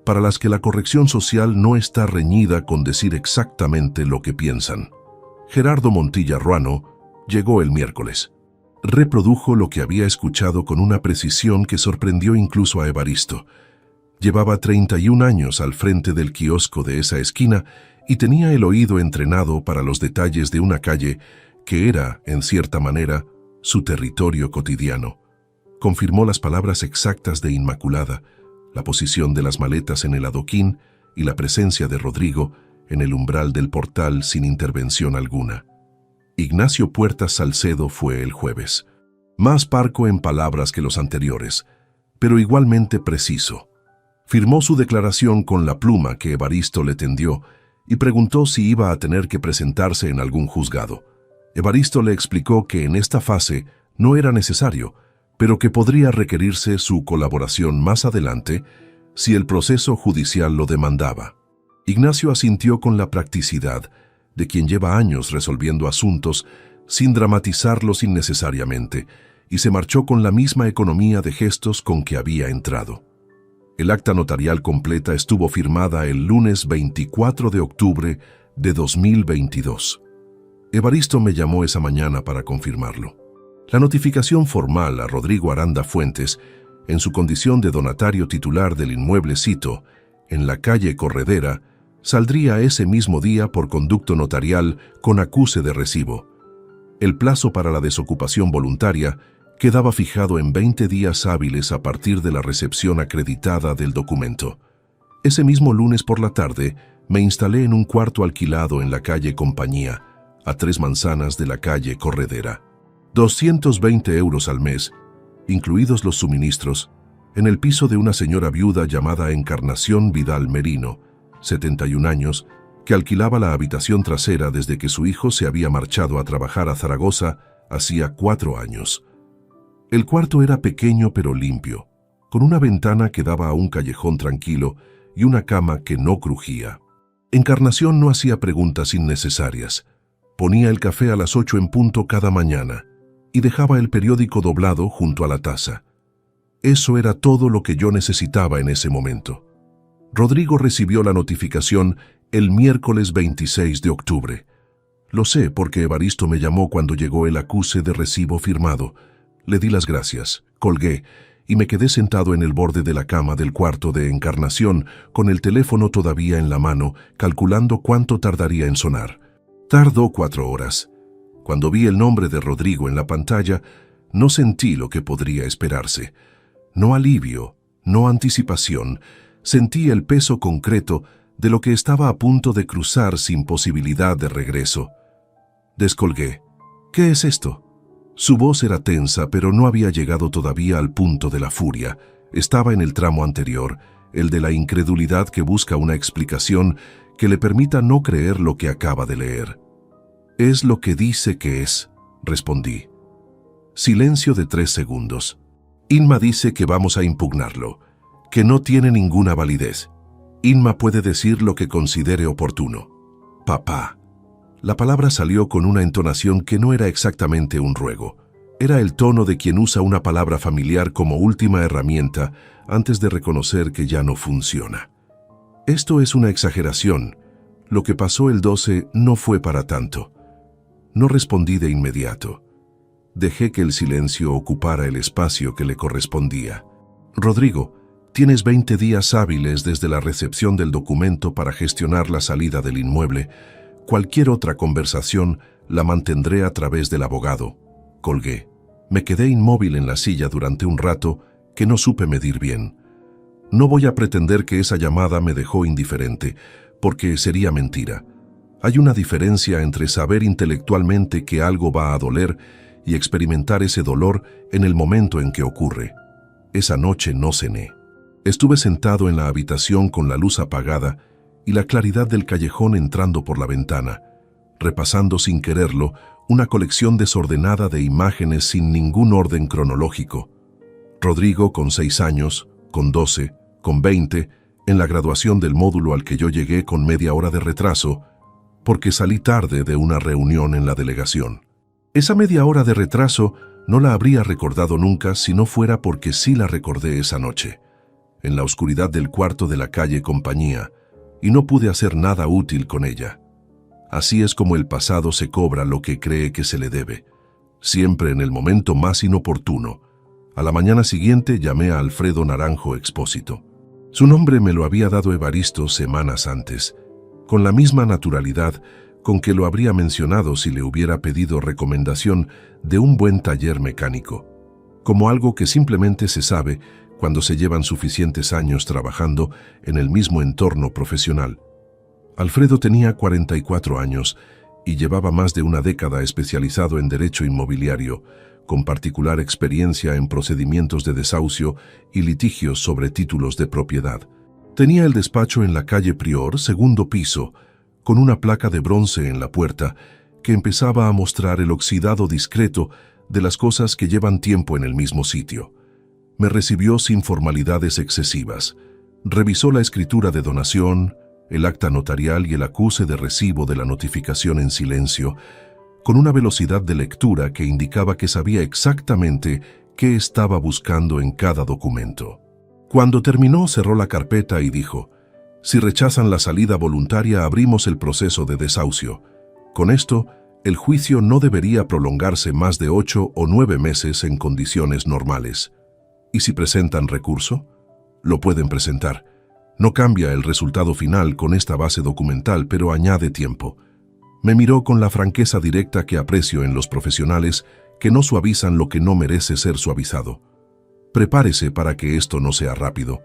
para las que la corrección social no está reñida con decir exactamente lo que piensan. Gerardo Montilla Ruano llegó el miércoles. Reprodujo lo que había escuchado con una precisión que sorprendió incluso a Evaristo. Llevaba 31 años al frente del kiosco de esa esquina y tenía el oído entrenado para los detalles de una calle que era, en cierta manera, su territorio cotidiano. Confirmó las palabras exactas de Inmaculada, la posición de las maletas en el adoquín y la presencia de Rodrigo en el umbral del portal sin intervención alguna. Ignacio Puertas Salcedo fue el jueves. Más parco en palabras que los anteriores, pero igualmente preciso. Firmó su declaración con la pluma que Evaristo le tendió y preguntó si iba a tener que presentarse en algún juzgado. Evaristo le explicó que en esta fase no era necesario, pero que podría requerirse su colaboración más adelante si el proceso judicial lo demandaba. Ignacio asintió con la practicidad de quien lleva años resolviendo asuntos sin dramatizarlos innecesariamente, y se marchó con la misma economía de gestos con que había entrado. El acta notarial completa estuvo firmada el lunes 24 de octubre de 2022. Evaristo me llamó esa mañana para confirmarlo. La notificación formal a Rodrigo Aranda Fuentes, en su condición de donatario titular del inmueble cito, en la calle Corredera, saldría ese mismo día por conducto notarial con acuse de recibo. El plazo para la desocupación voluntaria quedaba fijado en 20 días hábiles a partir de la recepción acreditada del documento. Ese mismo lunes por la tarde me instalé en un cuarto alquilado en la calle Compañía, a 3 manzanas de la calle Corredera. 220 euros al mes, incluidos los suministros, en el piso de una señora viuda llamada Encarnación Vidal Merino, 71 años, que alquilaba la habitación trasera desde que su hijo se había marchado a trabajar a Zaragoza hacía 4 años. El cuarto era pequeño pero limpio, con una ventana que daba a un callejón tranquilo y una cama que no crujía. Encarnación no hacía preguntas innecesarias. Ponía el café a las 8 en punto cada mañana y dejaba el periódico doblado junto a la taza. Eso era todo lo que yo necesitaba en ese momento. Rodrigo recibió la notificación el miércoles 26 de octubre. Lo sé porque Evaristo me llamó cuando llegó el acuse de recibo firmado. Le di las gracias, colgué y me quedé sentado en el borde de la cama del cuarto de Encarnación con el teléfono todavía en la mano, calculando cuánto tardaría en sonar. Tardó 4 horas. Cuando vi el nombre de Rodrigo en la pantalla, no sentí lo que podría esperarse. No alivio, no anticipación, sentí el peso concreto de lo que estaba a punto de cruzar sin posibilidad de regreso. Descolgué. ¿Qué es esto? Su voz era tensa, pero no había llegado todavía al punto de la furia. Estaba en el tramo anterior, el de la incredulidad que busca una explicación que le permita no creer lo que acaba de leer. «Es lo que dice que es», respondí. Silencio de 3 segundos. Inma dice que vamos a impugnarlo, que no tiene ninguna validez. Inma puede decir lo que considere oportuno. Papá. La palabra salió con una entonación que no era exactamente un ruego. Era el tono de quien usa una palabra familiar como última herramienta antes de reconocer que ya no funciona. Esto es una exageración. Lo que pasó el 12 no fue para tanto. No respondí de inmediato. Dejé que el silencio ocupara el espacio que le correspondía. Rodrigo, tienes 20 días hábiles desde la recepción del documento para gestionar la salida del inmueble. Cualquier otra conversación la mantendré a través del abogado. Colgué. Me quedé inmóvil en la silla durante un rato que no supe medir bien. No voy a pretender que esa llamada me dejó indiferente, porque sería mentira. Hay una diferencia entre saber intelectualmente que algo va a doler y experimentar ese dolor en el momento en que ocurre. Esa noche no cené. Estuve sentado en la habitación con la luz apagada y la claridad del callejón entrando por la ventana, repasando sin quererlo una colección desordenada de imágenes sin ningún orden cronológico. Rodrigo con 6 años, con 12, con 20, en la graduación del módulo al que yo llegué con media hora de retraso, porque salí tarde de una reunión en la delegación. Esa media hora de retraso no la habría recordado nunca si no fuera porque sí la recordé esa noche, en la oscuridad del cuarto de la calle Compañía, y no pude hacer nada útil con ella. Así es como el pasado se cobra lo que cree que se le debe, siempre en el momento más inoportuno. A la mañana siguiente llamé a Alfredo Naranjo Expósito. Su nombre me lo había dado Evaristo semanas antes, con la misma naturalidad con que lo habría mencionado si le hubiera pedido recomendación de un buen taller mecánico, como algo que simplemente se sabe cuando se llevan suficientes años trabajando en el mismo entorno profesional. Alfredo tenía 44 años y llevaba más de una década especializado en derecho inmobiliario, con particular experiencia en procedimientos de desahucio y litigios sobre títulos de propiedad. Tenía el despacho en la calle Prior, 2º piso, con una placa de bronce en la puerta que empezaba a mostrar el oxidado discreto de las cosas que llevan tiempo en el mismo sitio. Me recibió sin formalidades excesivas. Revisó la escritura de donación, el acta notarial y el acuse de recibo de la notificación en silencio, con una velocidad de lectura que indicaba que sabía exactamente qué estaba buscando en cada documento. Cuando terminó, cerró la carpeta y dijo: «Si rechazan la salida voluntaria, abrimos el proceso de desahucio. Con esto, el juicio no debería prolongarse más de 8 o 9 meses en condiciones normales. ¿Y si presentan recurso? Lo pueden presentar. No cambia el resultado final con esta base documental, pero añade tiempo». Me miró con la franqueza directa que aprecio en los profesionales que no suavizan lo que no merece ser suavizado. «Prepárese para que esto no sea rápido.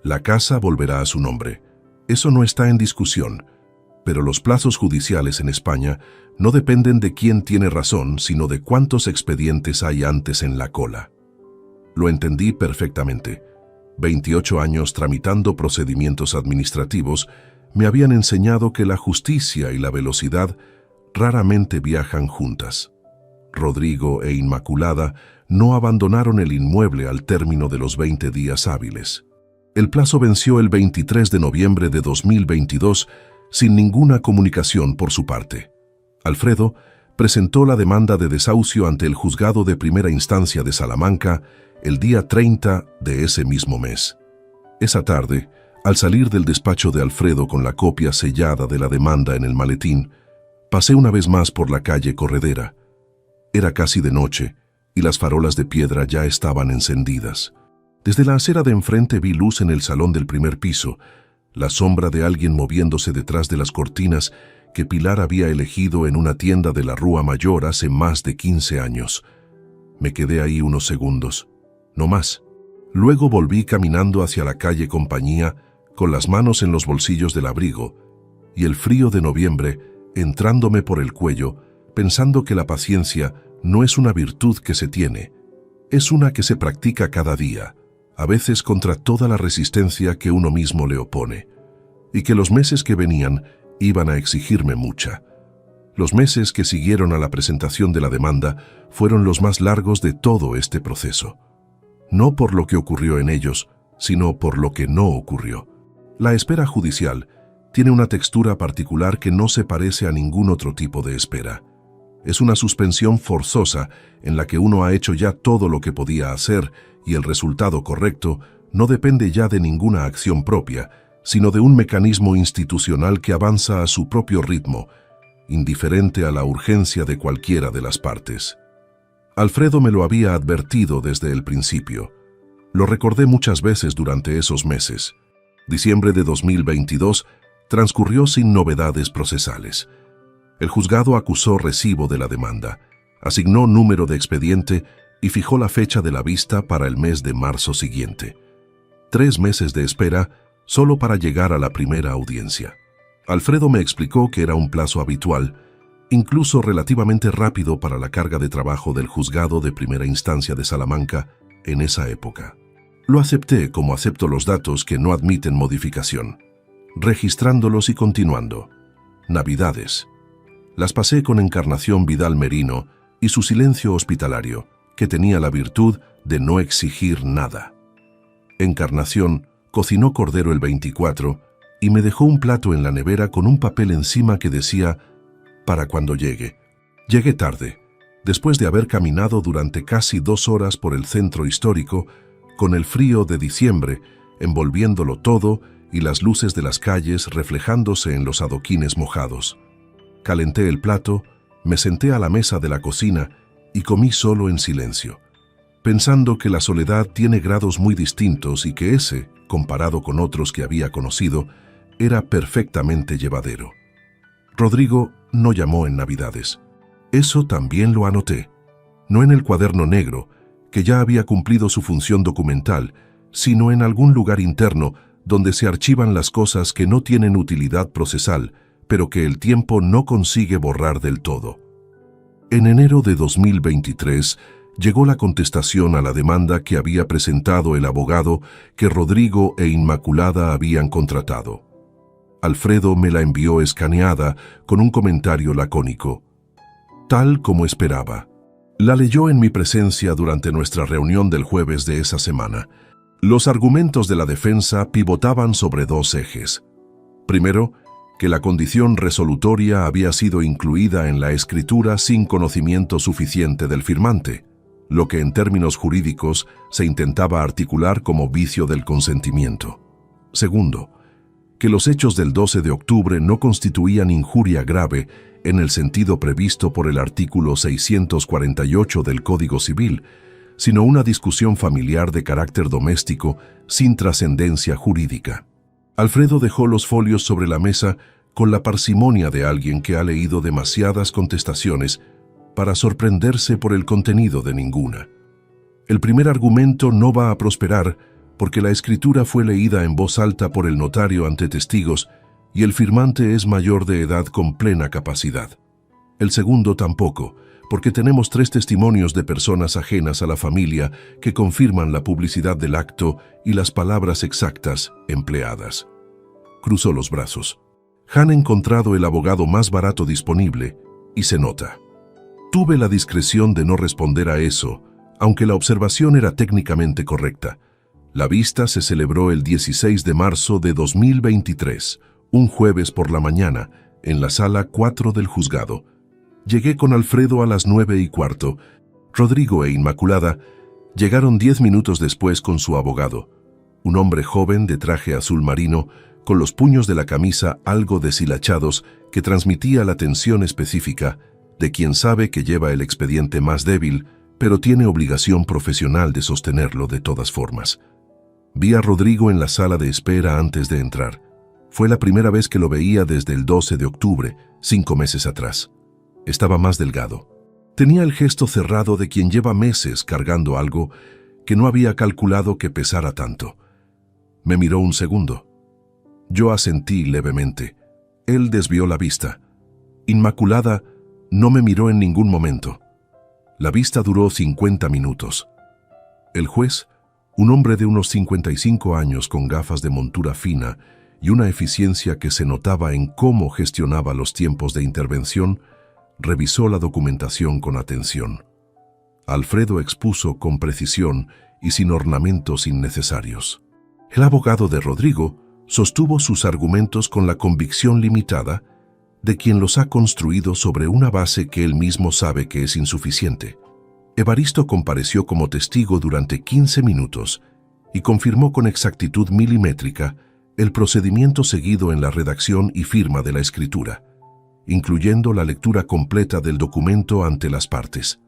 La casa volverá a su nombre. Eso no está en discusión, pero los plazos judiciales en España no dependen de quién tiene razón, sino de cuántos expedientes hay antes en la cola». Lo entendí perfectamente. 28 años tramitando procedimientos administrativos me habían enseñado que la justicia y la velocidad raramente viajan juntas. Rodrigo e Inmaculada no abandonaron el inmueble al término de los 20 días hábiles. El plazo venció el 23 de noviembre de 2022 sin ninguna comunicación por su parte. Alfredo presentó la demanda de desahucio ante el Juzgado de Primera Instancia de Salamanca el día 30 de ese mismo mes. Esa tarde, Al salir del despacho de Alfredo con la copia sellada de la demanda en el maletín, pasé una vez más por la calle Corredera. Era casi de noche y las farolas de piedra ya estaban encendidas. Desde la acera de enfrente vi luz en el salón del primer piso, la sombra de alguien moviéndose detrás de las cortinas que Pilar había elegido en una tienda de la Rúa Mayor hace más de 15 años. Me quedé ahí unos segundos, no más. Luego volví caminando hacia la calle Compañía con las manos en los bolsillos del abrigo y el frío de noviembre entrándome por el cuello, pensando que la paciencia no es una virtud que se tiene, es una que se practica cada día, a veces contra toda la resistencia que uno mismo le opone, y que los meses que venían iban a exigirme mucha. Los meses que siguieron a la presentación de la demanda fueron los más largos de todo este proceso. No por lo que ocurrió en ellos, sino por lo que no ocurrió. La espera judicial tiene una textura particular que no se parece a ningún otro tipo de espera. Es una suspensión forzosa en la que uno ha hecho ya todo lo que podía hacer y el resultado correcto no depende ya de ninguna acción propia, sino de un mecanismo institucional que avanza a su propio ritmo, indiferente a la urgencia de cualquiera de las partes. Alfredo me lo había advertido desde el principio. Lo recordé muchas veces durante esos meses. Diciembre de 2022 transcurrió sin novedades procesales. El juzgado acusó recibo de la demanda, asignó número de expediente y fijó la fecha de la vista para el mes de marzo siguiente. 3 meses de espera solo para llegar a la primera audiencia. Alfredo me explicó que era un plazo habitual, incluso relativamente rápido para la carga de trabajo del juzgado de primera instancia de Salamanca en esa época. Lo acepté como acepto los datos que no admiten modificación, registrándolos y continuando. Navidades. Las pasé con Encarnación Vidal Merino y su silencio hospitalario, que tenía la virtud de no exigir nada. Encarnación cocinó cordero el 24 y me dejó un plato en la nevera con un papel encima que decía «Para cuando llegue». Llegué tarde, después de haber caminado durante casi 2 horas por el centro histórico, con el frío de diciembre envolviéndolo todo y las luces de las calles reflejándose en los adoquines mojados. Calenté el plato, me senté a la mesa de la cocina y comí solo en silencio, pensando que la soledad tiene grados muy distintos y que ese, comparado con otros que había conocido, era perfectamente llevadero. Rodrigo no llamó en Navidades. Eso también lo anoté, no en el cuaderno negro, que ya había cumplido su función documental, sino en algún lugar interno donde se archivan las cosas que no tienen utilidad procesal, pero que el tiempo no consigue borrar del todo. En enero de 2023 llegó la contestación a la demanda que había presentado el abogado que Rodrigo e Inmaculada habían contratado. Alfredo me la envió escaneada con un comentario lacónico. Tal como esperaba. La leyó en mi presencia durante nuestra reunión del jueves de esa semana. Los argumentos de la defensa pivotaban sobre 2 ejes. Primero, que la condición resolutoria había sido incluida en la escritura sin conocimiento suficiente del firmante, lo que en términos jurídicos se intentaba articular como vicio del consentimiento. Segundo, que los hechos del 12 de octubre no constituían injuria grave en el sentido previsto por el artículo 648 del Código Civil, sino una discusión familiar de carácter doméstico sin trascendencia jurídica. Alfredo dejó los folios sobre la mesa con la parsimonia de alguien que ha leído demasiadas contestaciones para sorprenderse por el contenido de ninguna. El primer argumento no va a prosperar porque la escritura fue leída en voz alta por el notario ante testigos y el firmante es mayor de edad con plena capacidad. El segundo tampoco, porque tenemos 3 testimonios de personas ajenas a la familia que confirman la publicidad del acto y las palabras exactas empleadas. Cruzó los brazos. Han encontrado el abogado más barato disponible y se nota. Tuve la discreción de no responder a eso, aunque la observación era técnicamente correcta. La vista se celebró el 16 de marzo de 2023, un jueves por la mañana, en la sala 4 del juzgado. Llegué con Alfredo a las 9:15. Rodrigo e Inmaculada llegaron 10 minutos después con su abogado. Un hombre joven de traje azul marino, con los puños de la camisa algo deshilachados, que transmitía la tensión específica de quien sabe que lleva el expediente más débil, pero tiene obligación profesional de sostenerlo de todas formas. Vi a Rodrigo en la sala de espera antes de entrar. Fue la primera vez que lo veía desde el 12 de octubre, 5 meses atrás. Estaba más delgado. Tenía el gesto cerrado de quien lleva meses cargando algo que no había calculado que pesara tanto. Me miró un segundo. Yo asentí levemente. Él desvió la vista. Inmaculada no me miró en ningún momento. La vista duró 50 minutos. El juez, un hombre de unos 55 años con gafas de montura fina y una eficiencia que se notaba en cómo gestionaba los tiempos de intervención, revisó la documentación con atención. Alfredo expuso con precisión y sin ornamentos innecesarios. El abogado de Rodrigo sostuvo sus argumentos con la convicción limitada de quien los ha construido sobre una base que él mismo sabe que es insuficiente. Evaristo compareció como testigo durante 15 minutos y confirmó con exactitud milimétrica el procedimiento seguido en la redacción y firma de la escritura, incluyendo la lectura completa del documento ante las partes.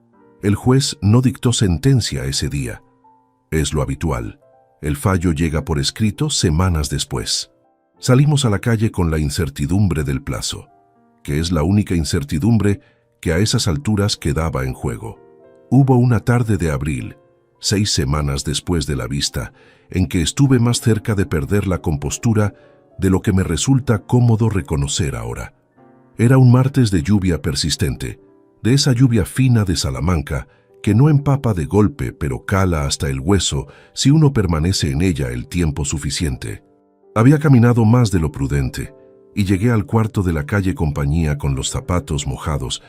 El juez no dictó sentencia ese día. Es lo habitual. El fallo llega por escrito semanas después. Salimos a la calle con la incertidumbre del plazo, que es la única incertidumbre que a esas alturas quedaba en juego. Hubo una tarde de abril, 6 semanas después de la vista, en que estuve más cerca de perder la compostura de lo que me resulta cómodo reconocer ahora. Era un martes de lluvia persistente, de esa lluvia fina de Salamanca, que no empapa de golpe pero cala hasta el hueso si uno permanece en ella el tiempo suficiente. Había caminado más de lo prudente y llegué al cuarto de la calle Compañía con los zapatos mojados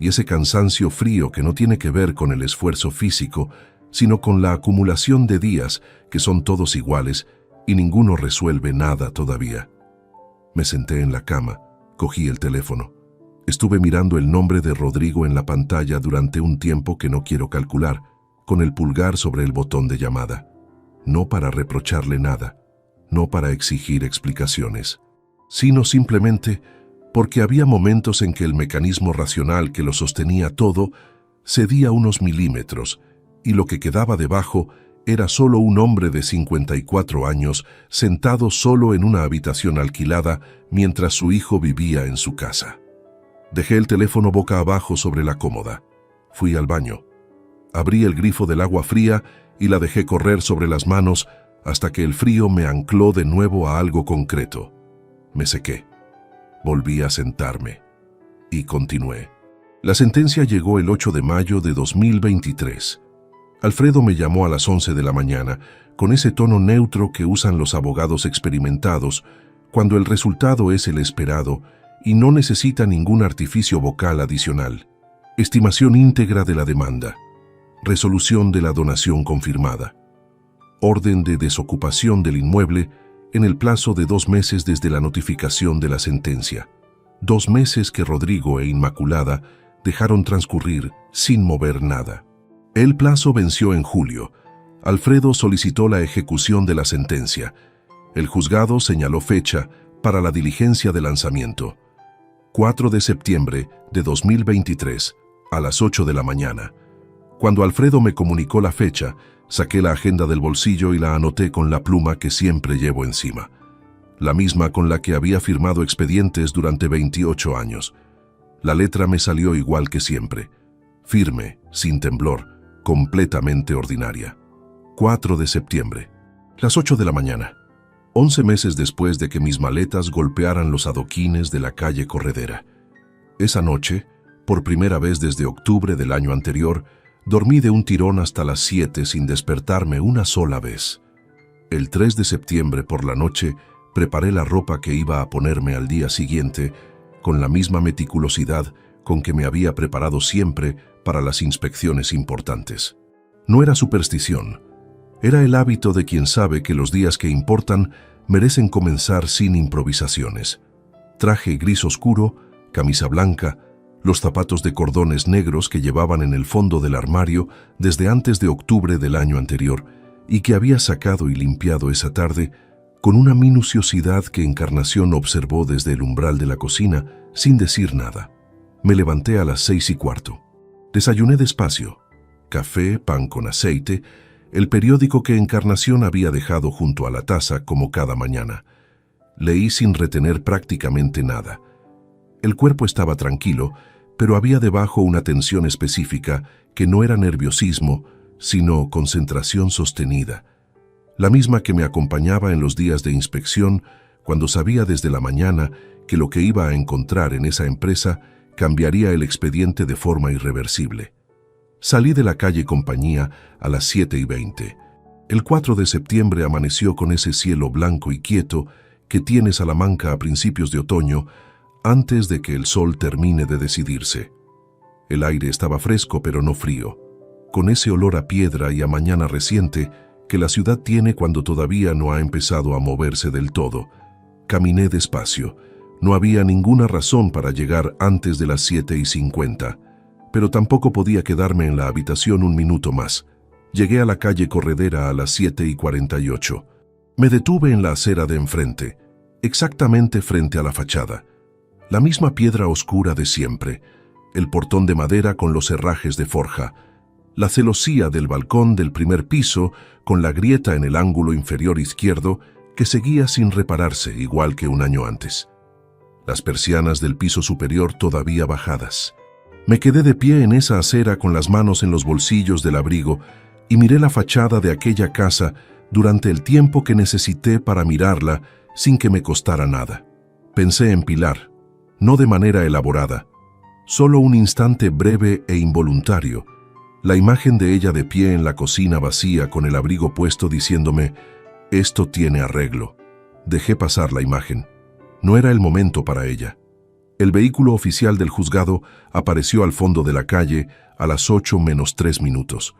y ese cansancio frío que no tiene que ver con el esfuerzo físico, sino con la acumulación de días que son todos iguales y ninguno resuelve nada todavía. Me senté en la cama, cogí el teléfono. Estuve mirando el nombre de Rodrigo en la pantalla durante un tiempo que no quiero calcular, con el pulgar sobre el botón de llamada. No para reprocharle nada, no para exigir explicaciones, sino simplemente porque había momentos en que el mecanismo racional que lo sostenía todo cedía unos milímetros y lo que quedaba debajo era solo un hombre de 54 años sentado solo en una habitación alquilada mientras su hijo vivía en su casa. Dejé el teléfono boca abajo sobre la cómoda. Fui al baño. Abrí el grifo del agua fría y la dejé correr sobre las manos hasta que el frío me ancló de nuevo a algo concreto. Me sequé. Volví a sentarme. Y continué. La sentencia llegó el 8 de mayo de 2023. Alfredo me llamó a las 11 de la mañana, con ese tono neutro que usan los abogados experimentados cuando el resultado es el esperado y no necesita ningún artificio vocal adicional. Estimación íntegra de la demanda. Resolución de la donación confirmada. Orden de desocupación del inmueble en el plazo de 2 meses desde la notificación de la sentencia. 2 meses que Rodrigo e Inmaculada dejaron transcurrir sin mover nada. El plazo venció en julio. Alfredo solicitó la ejecución de la sentencia. El juzgado señaló fecha para la diligencia de lanzamiento. 4 de septiembre de 2023, a las 8 de la mañana. Cuando Alfredo me comunicó la fecha, saqué la agenda del bolsillo y la anoté con la pluma que siempre llevo encima. La misma con la que había firmado expedientes durante 28 años. La letra me salió igual que siempre. Firme, sin temblor, completamente ordinaria. 4 de septiembre, las 8 de la mañana. 11 meses después de que mis maletas golpearan los adoquines de la calle Corredera. Esa noche, por primera vez desde octubre del año anterior, dormí de un tirón hasta las 7 sin despertarme una sola vez. El 3 de septiembre por la noche, preparé la ropa que iba a ponerme al día siguiente, con la misma meticulosidad con que me había preparado siempre para las inspecciones importantes. No era superstición. Era el hábito de quien sabe que los días que importan merecen comenzar sin improvisaciones. Traje gris oscuro, camisa blanca, los zapatos de cordones negros que llevaban en el fondo del armario desde antes de octubre del año anterior, y que había sacado y limpiado esa tarde con una minuciosidad que Encarnación observó desde el umbral de la cocina sin decir nada. Me levanté a las 6:15. Desayuné despacio. Café, pan con aceite, el periódico que Encarnación había dejado junto a la taza como cada mañana. Leí sin retener prácticamente nada. El cuerpo estaba tranquilo, pero había debajo una tensión específica que no era nerviosismo, sino concentración sostenida. La misma que me acompañaba en los días de inspección, cuando sabía desde la mañana que lo que iba a encontrar en esa empresa cambiaría el expediente de forma irreversible. Salí de la calle Compañía a las 7:20. El 4 de septiembre amaneció con ese cielo blanco y quieto que tiene Salamanca a principios de otoño, antes de que el sol termine de decidirse. El aire estaba fresco pero no frío, con ese olor a piedra y a mañana reciente que la ciudad tiene cuando todavía no ha empezado a moverse del todo. Caminé despacio. No había ninguna razón para llegar antes de las 7:50, pero tampoco podía quedarme en la habitación un minuto más. Llegué a la calle Corredera a las 7:48. Me detuve en la acera de enfrente, exactamente frente a la fachada. La misma piedra oscura de siempre, el portón de madera con los herrajes de forja, la celosía del balcón del primer piso con la grieta en el ángulo inferior izquierdo que seguía sin repararse igual que un año antes. Las persianas del piso superior todavía bajadas. Me quedé de pie en esa acera con las manos en los bolsillos del abrigo y miré la fachada de aquella casa durante el tiempo que necesité para mirarla sin que me costara nada. Pensé en Pilar, no de manera elaborada, solo un instante breve e involuntario, la imagen de ella de pie en la cocina vacía con el abrigo puesto diciéndome, esto tiene arreglo. Dejé pasar la imagen. No era el momento para ella. El vehículo oficial del juzgado apareció al fondo de la calle a las 8:03.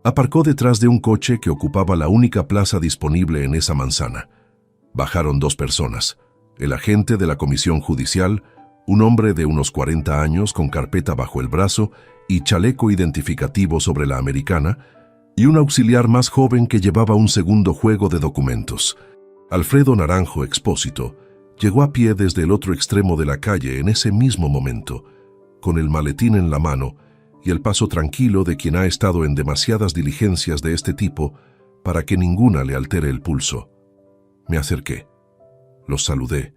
Aparcó detrás de un coche que ocupaba la única plaza disponible en esa manzana. Bajaron 2 personas, el agente de la comisión judicial, un hombre de unos 40 años con carpeta bajo el brazo y chaleco identificativo sobre la americana, y un auxiliar más joven que llevaba un segundo juego de documentos. Alfredo Naranjo Expósito llegó a pie desde el otro extremo de la calle en ese mismo momento, con el maletín en la mano y el paso tranquilo de quien ha estado en demasiadas diligencias de este tipo para que ninguna le altere el pulso. Me acerqué. Los saludé.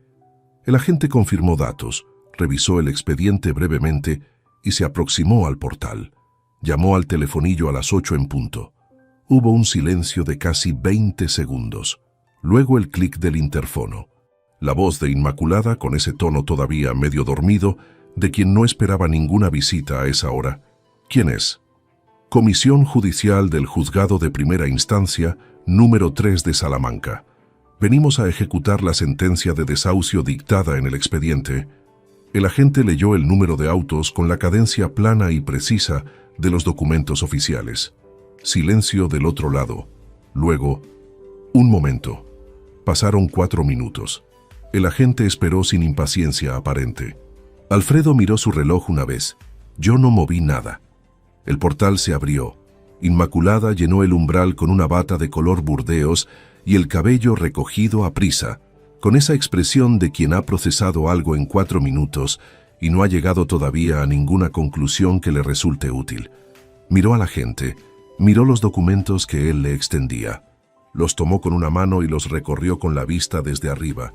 El agente confirmó datos, revisó el expediente brevemente y se aproximó al portal. Llamó al telefonillo a las 8 en punto. Hubo un silencio de casi 20 segundos. Luego el clic del interfono. La voz de Inmaculada, con ese tono todavía medio dormido, de quien no esperaba ninguna visita a esa hora. ¿Quién es? Comisión Judicial del Juzgado de Primera Instancia, número 3 de Salamanca. Venimos a ejecutar la sentencia de desahucio dictada en el expediente. El agente leyó el número de autos con la cadencia plana y precisa de los documentos oficiales. Silencio del otro lado. Luego, un momento. Pasaron 4 minutos. El agente esperó sin impaciencia aparente. Alfredo miró su reloj una vez. Yo no moví nada. El portal se abrió. Inmaculada llenó el umbral con una bata de color burdeos y el cabello recogido a prisa, con esa expresión de quien ha procesado algo en 4 minutos y no ha llegado todavía a ninguna conclusión que le resulte útil. Miró a la gente, miró los documentos que él le extendía. Los tomó con una mano y los recorrió con la vista desde arriba.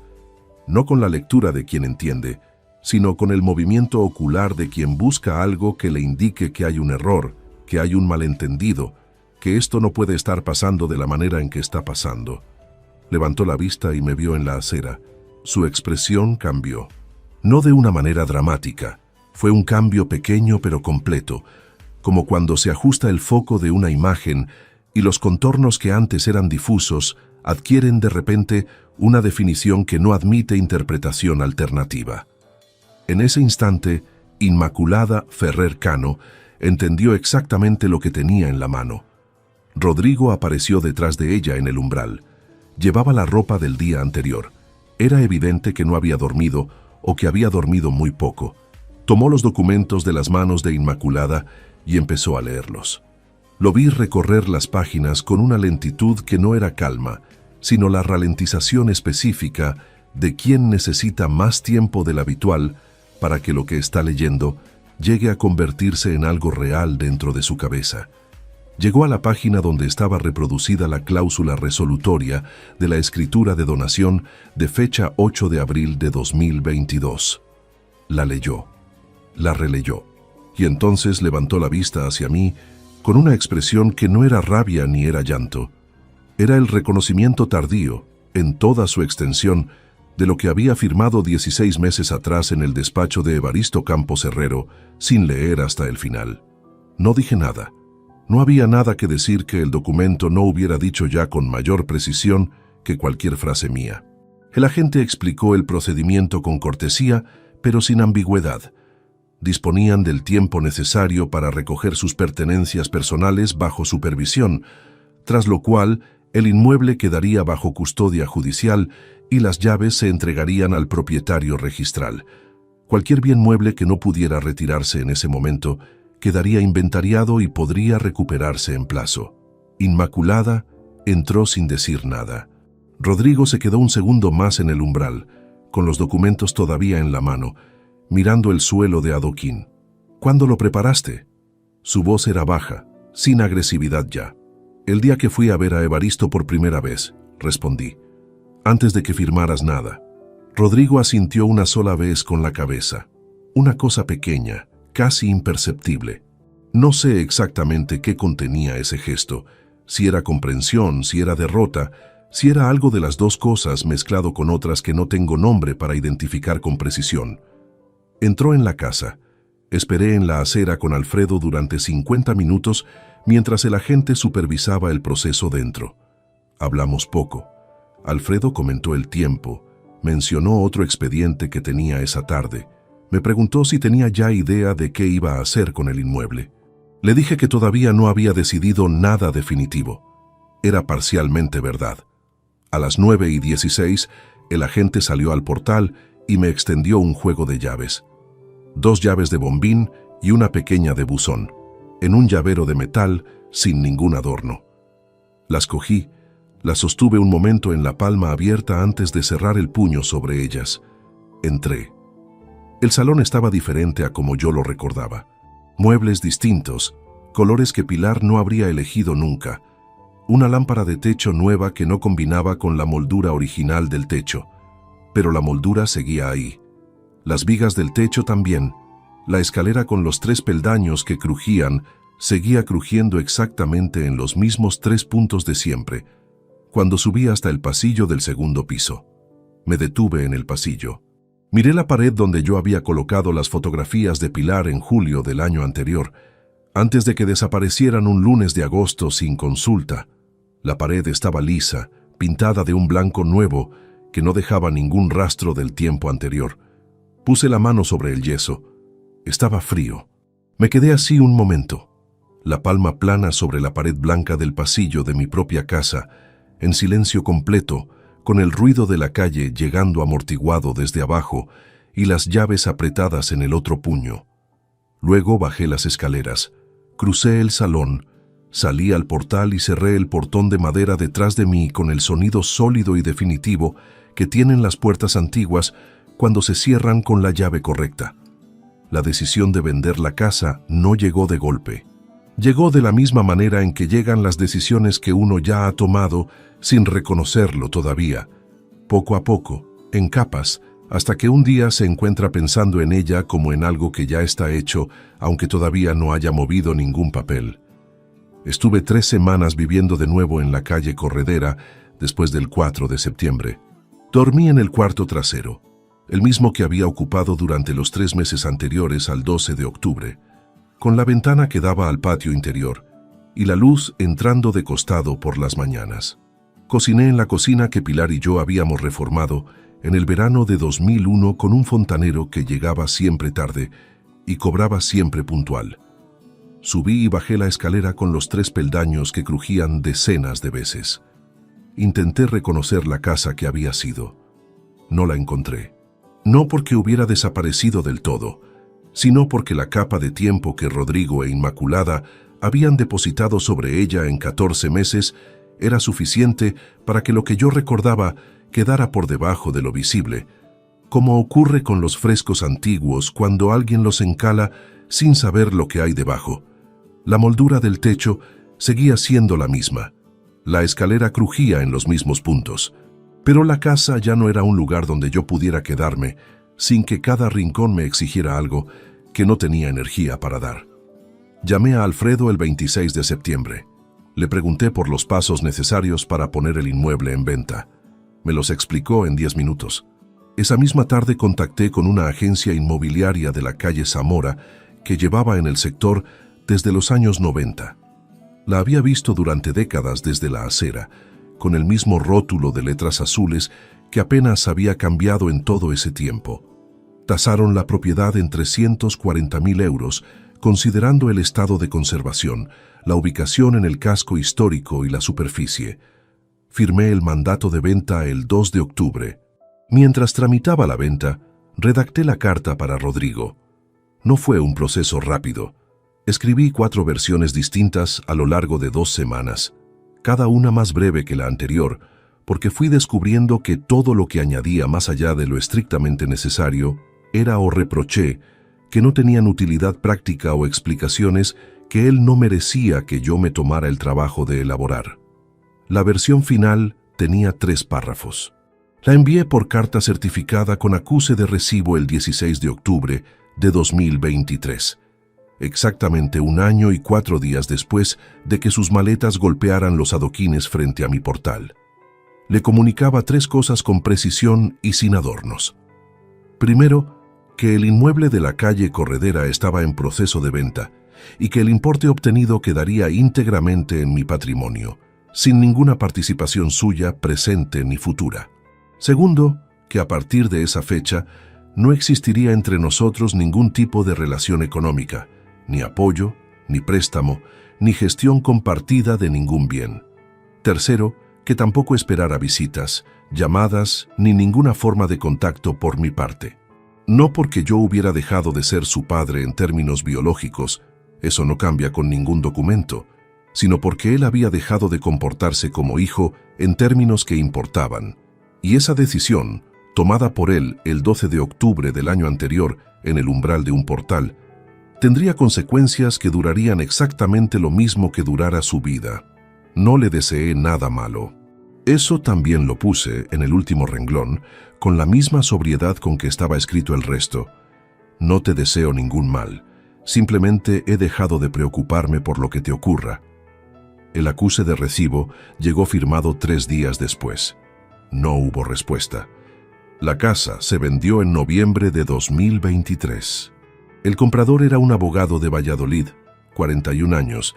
No con la lectura de quien entiende, sino con el movimiento ocular de quien busca algo que le indique que hay un error, que hay un malentendido, que esto no puede estar pasando de la manera en que está pasando. Levantó la vista y me vio en la acera. Su expresión cambió. No de una manera dramática, fue un cambio pequeño pero completo, como cuando se ajusta el foco de una imagen y los contornos que antes eran difusos adquieren de repente una definición que no admite interpretación alternativa. En ese instante, Inmaculada Ferrer Cano entendió exactamente lo que tenía en la mano. Rodrigo apareció detrás de ella en el umbral. Llevaba la ropa del día anterior. Era evidente que no había dormido o que había dormido muy poco. Tomó los documentos de las manos de Inmaculada y empezó a leerlos. Lo vi recorrer las páginas con una lentitud que no era calma, sino la ralentización específica de quien necesita más tiempo del habitual para que lo que está leyendo llegue a convertirse en algo real dentro de su cabeza. Llegó a la página donde estaba reproducida la cláusula resolutoria de la escritura de donación de fecha 8 de abril de 2022. La leyó, la releyó, y entonces levantó la vista hacia mí con una expresión que no era rabia ni era llanto. Era el reconocimiento tardío, en toda su extensión, de lo que había firmado 16 meses atrás en el despacho de Evaristo Campos Herrero, sin leer hasta el final. No dije nada. No había nada que decir que el documento no hubiera dicho ya con mayor precisión que cualquier frase mía. El agente explicó el procedimiento con cortesía, pero sin ambigüedad. Disponían del tiempo necesario para recoger sus pertenencias personales bajo supervisión, tras lo cual el inmueble quedaría bajo custodia judicial y las llaves se entregarían al propietario registral. Cualquier bien mueble que no pudiera retirarse en ese momento quedaría inventariado y podría recuperarse en plazo. Inmaculada entró sin decir nada. Rodrigo se quedó un segundo más en el umbral, con los documentos todavía en la mano, mirando el suelo de adoquín. ¿Cuándo lo preparaste? Su voz era baja, sin agresividad ya. El día que fui a ver a Evaristo por primera vez, respondí. Antes de que firmaras nada. Rodrigo asintió una sola vez con la cabeza. Una cosa pequeña, casi imperceptible. No sé exactamente qué contenía ese gesto, si era comprensión, si era derrota, si era algo de las dos cosas mezclado con otras que no tengo nombre para identificar con precisión. Entró en la casa. Esperé en la acera con Alfredo durante 50 minutos mientras el agente supervisaba el proceso dentro. Hablamos poco. Alfredo comentó el tiempo, mencionó otro expediente que tenía esa tarde. Me preguntó si tenía ya idea de qué iba a hacer con el inmueble. Le dije que todavía no había decidido nada definitivo. Era parcialmente verdad. A las 9:16, el agente salió al portal y me extendió un juego de llaves. 2 llaves de bombín y una pequeña de buzón, en un llavero de metal sin ningún adorno. Las cogí, las sostuve un momento en la palma abierta antes de cerrar el puño sobre ellas. Entré. El salón estaba diferente a como yo lo recordaba. Muebles distintos, colores que Pilar no habría elegido nunca. Una lámpara de techo nueva que no combinaba con la moldura original del techo. Pero la moldura seguía ahí. Las vigas del techo también. La escalera con los 3 peldaños que crujían seguía crujiendo exactamente en los mismos 3 puntos de siempre, cuando subí hasta el pasillo del segundo piso. Me detuve en el pasillo. Miré la pared donde yo había colocado las fotografías de Pilar en julio del año anterior, antes de que desaparecieran un lunes de agosto sin consulta. La pared estaba lisa, pintada de un blanco nuevo que no dejaba ningún rastro del tiempo anterior. Puse la mano sobre el yeso. Estaba frío. Me quedé así un momento, la palma plana sobre la pared blanca del pasillo de mi propia casa, en silencio completo, con el ruido de la calle llegando amortiguado desde abajo y las llaves apretadas en el otro puño. Luego bajé las escaleras, crucé el salón, salí al portal y cerré el portón de madera detrás de mí con el sonido sólido y definitivo que tienen las puertas antiguas cuando se cierran con la llave correcta. La decisión de vender la casa no llegó de golpe. Llegó de la misma manera en que llegan las decisiones que uno ya ha tomado sin reconocerlo todavía, poco a poco, en capas, hasta que un día se encuentra pensando en ella como en algo que ya está hecho, aunque todavía no haya movido ningún papel. Estuve 3 semanas viviendo de nuevo en la calle Corredera después del 4 de septiembre. Dormí en el cuarto trasero, el mismo que había ocupado durante los 3 meses anteriores al 12 de octubre, con la ventana que daba al patio interior y la luz entrando de costado por las mañanas. Cociné en la cocina que Pilar y yo habíamos reformado en el verano de 2001 con un fontanero que llegaba siempre tarde y cobraba siempre puntual. Subí y bajé la escalera con los 3 peldaños que crujían decenas de veces. Intenté reconocer la casa que había sido. No la encontré. No porque hubiera desaparecido del todo, sino porque la capa de tiempo que Rodrigo e Inmaculada habían depositado sobre ella en 14 meses era suficiente para que lo que yo recordaba quedara por debajo de lo visible, como ocurre con los frescos antiguos cuando alguien los encala sin saber lo que hay debajo. La moldura del techo seguía siendo la misma. La escalera crujía en los mismos puntos. Pero la casa ya no era un lugar donde yo pudiera quedarme sin que cada rincón me exigiera algo que no tenía energía para dar. Llamé a Alfredo el 26 de septiembre. Le pregunté por los pasos necesarios para poner el inmueble en venta. Me los explicó en 10 minutos. Esa misma tarde contacté con una agencia inmobiliaria de la calle Zamora que llevaba en el sector desde los años 90. La había visto durante décadas desde la acera, con el mismo rótulo de letras azules que apenas había cambiado en todo ese tiempo. Tasaron la propiedad en 340.000 euros, considerando el estado de conservación, la ubicación en el casco histórico y la superficie. Firmé el mandato de venta el 2 de octubre. Mientras tramitaba la venta, redacté la carta para Rodrigo. No fue un proceso rápido. Escribí 4 versiones distintas a lo largo de 2 semanas, cada una más breve que la anterior, porque fui descubriendo que todo lo que añadía más allá de lo estrictamente necesario era o reproché que no tenían utilidad práctica o explicaciones que él no merecía que yo me tomara el trabajo de elaborar. La versión final tenía 3 párrafos. La envié por carta certificada con acuse de recibo el 16 de octubre de 2023, exactamente 1 año y 4 días después de que sus maletas golpearan los adoquines frente a mi portal. Le comunicaba 3 cosas con precisión y sin adornos. Primero, que el inmueble de la calle Corredera estaba en proceso de venta y que el importe obtenido quedaría íntegramente en mi patrimonio, sin ninguna participación suya presente ni futura. Segundo, que a partir de esa fecha no existiría entre nosotros ningún tipo de relación económica, ni apoyo, ni préstamo, ni gestión compartida de ningún bien. Tercero, que tampoco esperara visitas, llamadas, ni ninguna forma de contacto por mi parte. No porque yo hubiera dejado de ser su padre en términos biológicos, eso no cambia con ningún documento, sino porque él había dejado de comportarse como hijo en términos que importaban. Y esa decisión, tomada por él el 12 de octubre del año anterior en el umbral de un portal, tendría consecuencias que durarían exactamente lo mismo que durara su vida. No le deseé nada malo. Eso también lo puse en el último renglón, con la misma sobriedad con que estaba escrito el resto. No te deseo ningún mal, simplemente he dejado de preocuparme por lo que te ocurra. El acuse de recibo llegó firmado 3 días después. No hubo respuesta. La casa se vendió en noviembre de 2023. El comprador era un abogado de Valladolid, 41 años,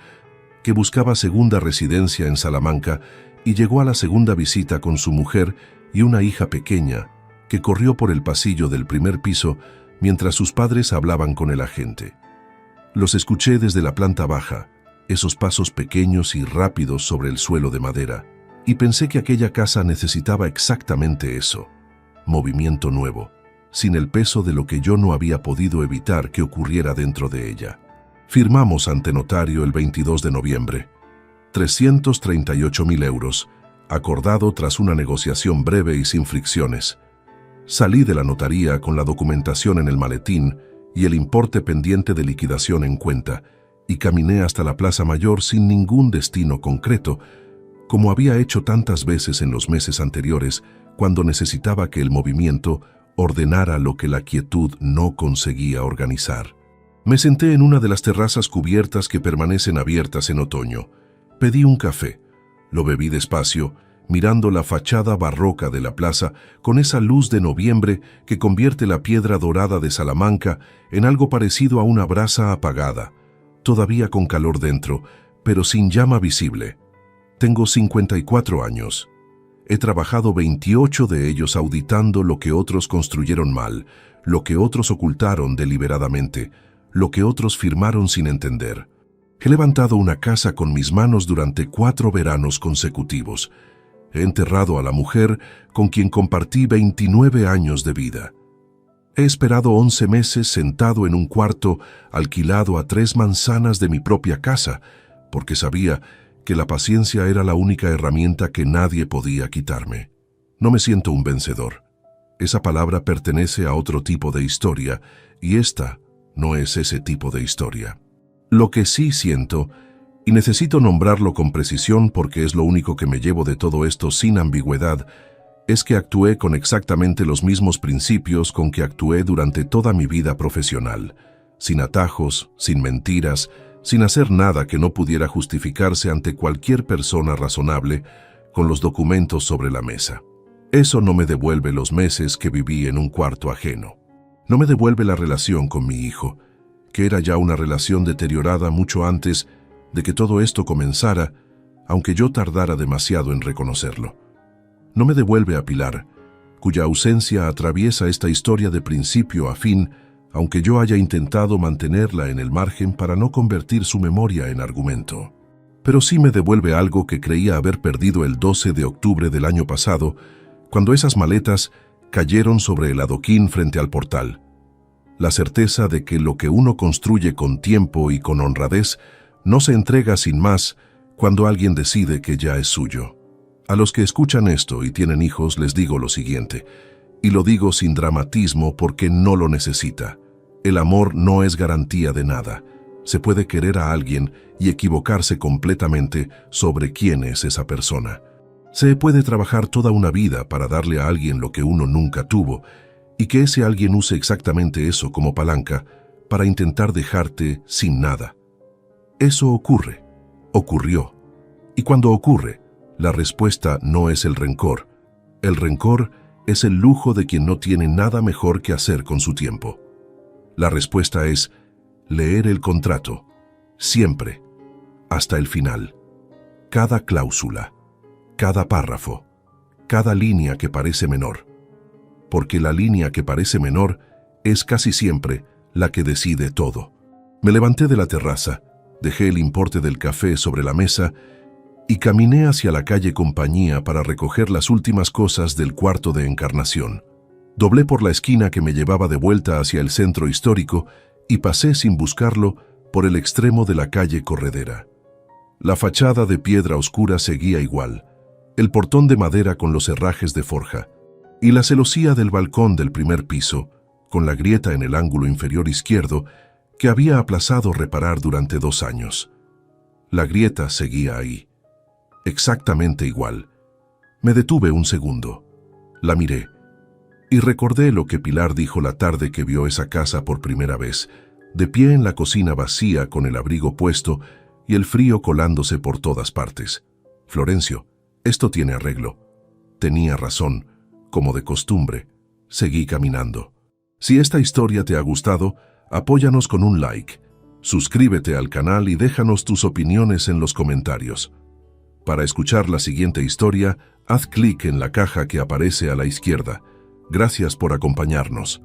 que buscaba segunda residencia en Salamanca y llegó a la segunda visita con su mujer y una hija pequeña, que corrió por el pasillo del primer piso mientras sus padres hablaban con el agente. Los escuché desde la planta baja, esos pasos pequeños y rápidos sobre el suelo de madera, y pensé que aquella casa necesitaba exactamente eso, movimiento nuevo, sin el peso de lo que yo no había podido evitar que ocurriera dentro de ella. Firmamos ante notario el 22 de noviembre. 338.000 euros, acordado tras una negociación breve y sin fricciones. Salí de la notaría con la documentación en el maletín y el importe pendiente de liquidación en cuenta, y caminé hasta la Plaza Mayor sin ningún destino concreto, como había hecho tantas veces en los meses anteriores, cuando necesitaba que el movimiento ordenara lo que la quietud no conseguía organizar. Me senté en una de las terrazas cubiertas que permanecen abiertas en otoño. Pedí un café. Lo bebí despacio, mirando la fachada barroca de la plaza con esa luz de noviembre que convierte la piedra dorada de Salamanca en algo parecido a una brasa apagada, todavía con calor dentro, pero sin llama visible. Tengo 54 años. He trabajado 28 de ellos auditando lo que otros construyeron mal, lo que otros ocultaron deliberadamente, lo que otros firmaron sin entender. He levantado una casa con mis manos durante 4 veranos consecutivos. He enterrado a la mujer con quien compartí 29 años de vida. He esperado 11 meses sentado en un cuarto alquilado a 3 manzanas de mi propia casa, porque sabía que la paciencia era la única herramienta que nadie podía quitarme. No me siento un vencedor. Esa palabra pertenece a otro tipo de historia, y esta no es ese tipo de historia. Lo que sí siento, y necesito nombrarlo con precisión porque es lo único que me llevo de todo esto sin ambigüedad, es que actué con exactamente los mismos principios con que actué durante toda mi vida profesional, sin atajos, sin mentiras, sin hacer nada que no pudiera justificarse ante cualquier persona razonable, con los documentos sobre la mesa. Eso no me devuelve los meses que viví en un cuarto ajeno. No me devuelve la relación con mi hijo, que era ya una relación deteriorada mucho antes de que todo esto comenzara, aunque yo tardara demasiado en reconocerlo. No me devuelve a Pilar, cuya ausencia atraviesa esta historia de principio a fin, aunque yo haya intentado mantenerla en el margen para no convertir su memoria en argumento. Pero sí me devuelve algo que creía haber perdido el 12 de octubre del año pasado, cuando esas maletas cayeron sobre el adoquín frente al portal. La certeza de que lo que uno construye con tiempo y con honradez no se entrega sin más cuando alguien decide que ya es suyo. A los que escuchan esto y tienen hijos les digo lo siguiente, y lo digo sin dramatismo porque no lo necesita. El amor no es garantía de nada. Se puede querer a alguien y equivocarse completamente sobre quién es esa persona. Se puede trabajar toda una vida para darle a alguien lo que uno nunca tuvo, y que ese alguien use exactamente eso como palanca para intentar dejarte sin nada. Eso ocurre, ocurrió, y cuando ocurre, la respuesta no es el rencor. El rencor es el lujo de quien no tiene nada mejor que hacer con su tiempo. La respuesta es leer el contrato, siempre, hasta el final. Cada cláusula, cada párrafo, cada línea que parece menor. Porque la línea que parece menor es casi siempre la que decide todo. Me levanté de la terraza, dejé el importe del café sobre la mesa y caminé hacia la calle Compañía para recoger las últimas cosas del cuarto de Encarnación. Doblé por la esquina que me llevaba de vuelta hacia el centro histórico y pasé sin buscarlo por el extremo de la calle Corredera. La fachada de piedra oscura seguía igual, el portón de madera con los herrajes de forja, y la celosía del balcón del primer piso, con la grieta en el ángulo inferior izquierdo que había aplazado reparar durante 2 años. La grieta seguía ahí, exactamente igual. Me detuve un segundo, la miré, y recordé lo que Pilar dijo la tarde que vio esa casa por primera vez, de pie en la cocina vacía con el abrigo puesto y el frío colándose por todas partes. Florencio, esto tiene arreglo. Tenía razón, como de costumbre. Seguí caminando. Si esta historia te ha gustado, apóyanos con un like. Suscríbete al canal y déjanos tus opiniones en los comentarios. Para escuchar la siguiente historia, haz clic en la caja que aparece a la izquierda. Gracias por acompañarnos.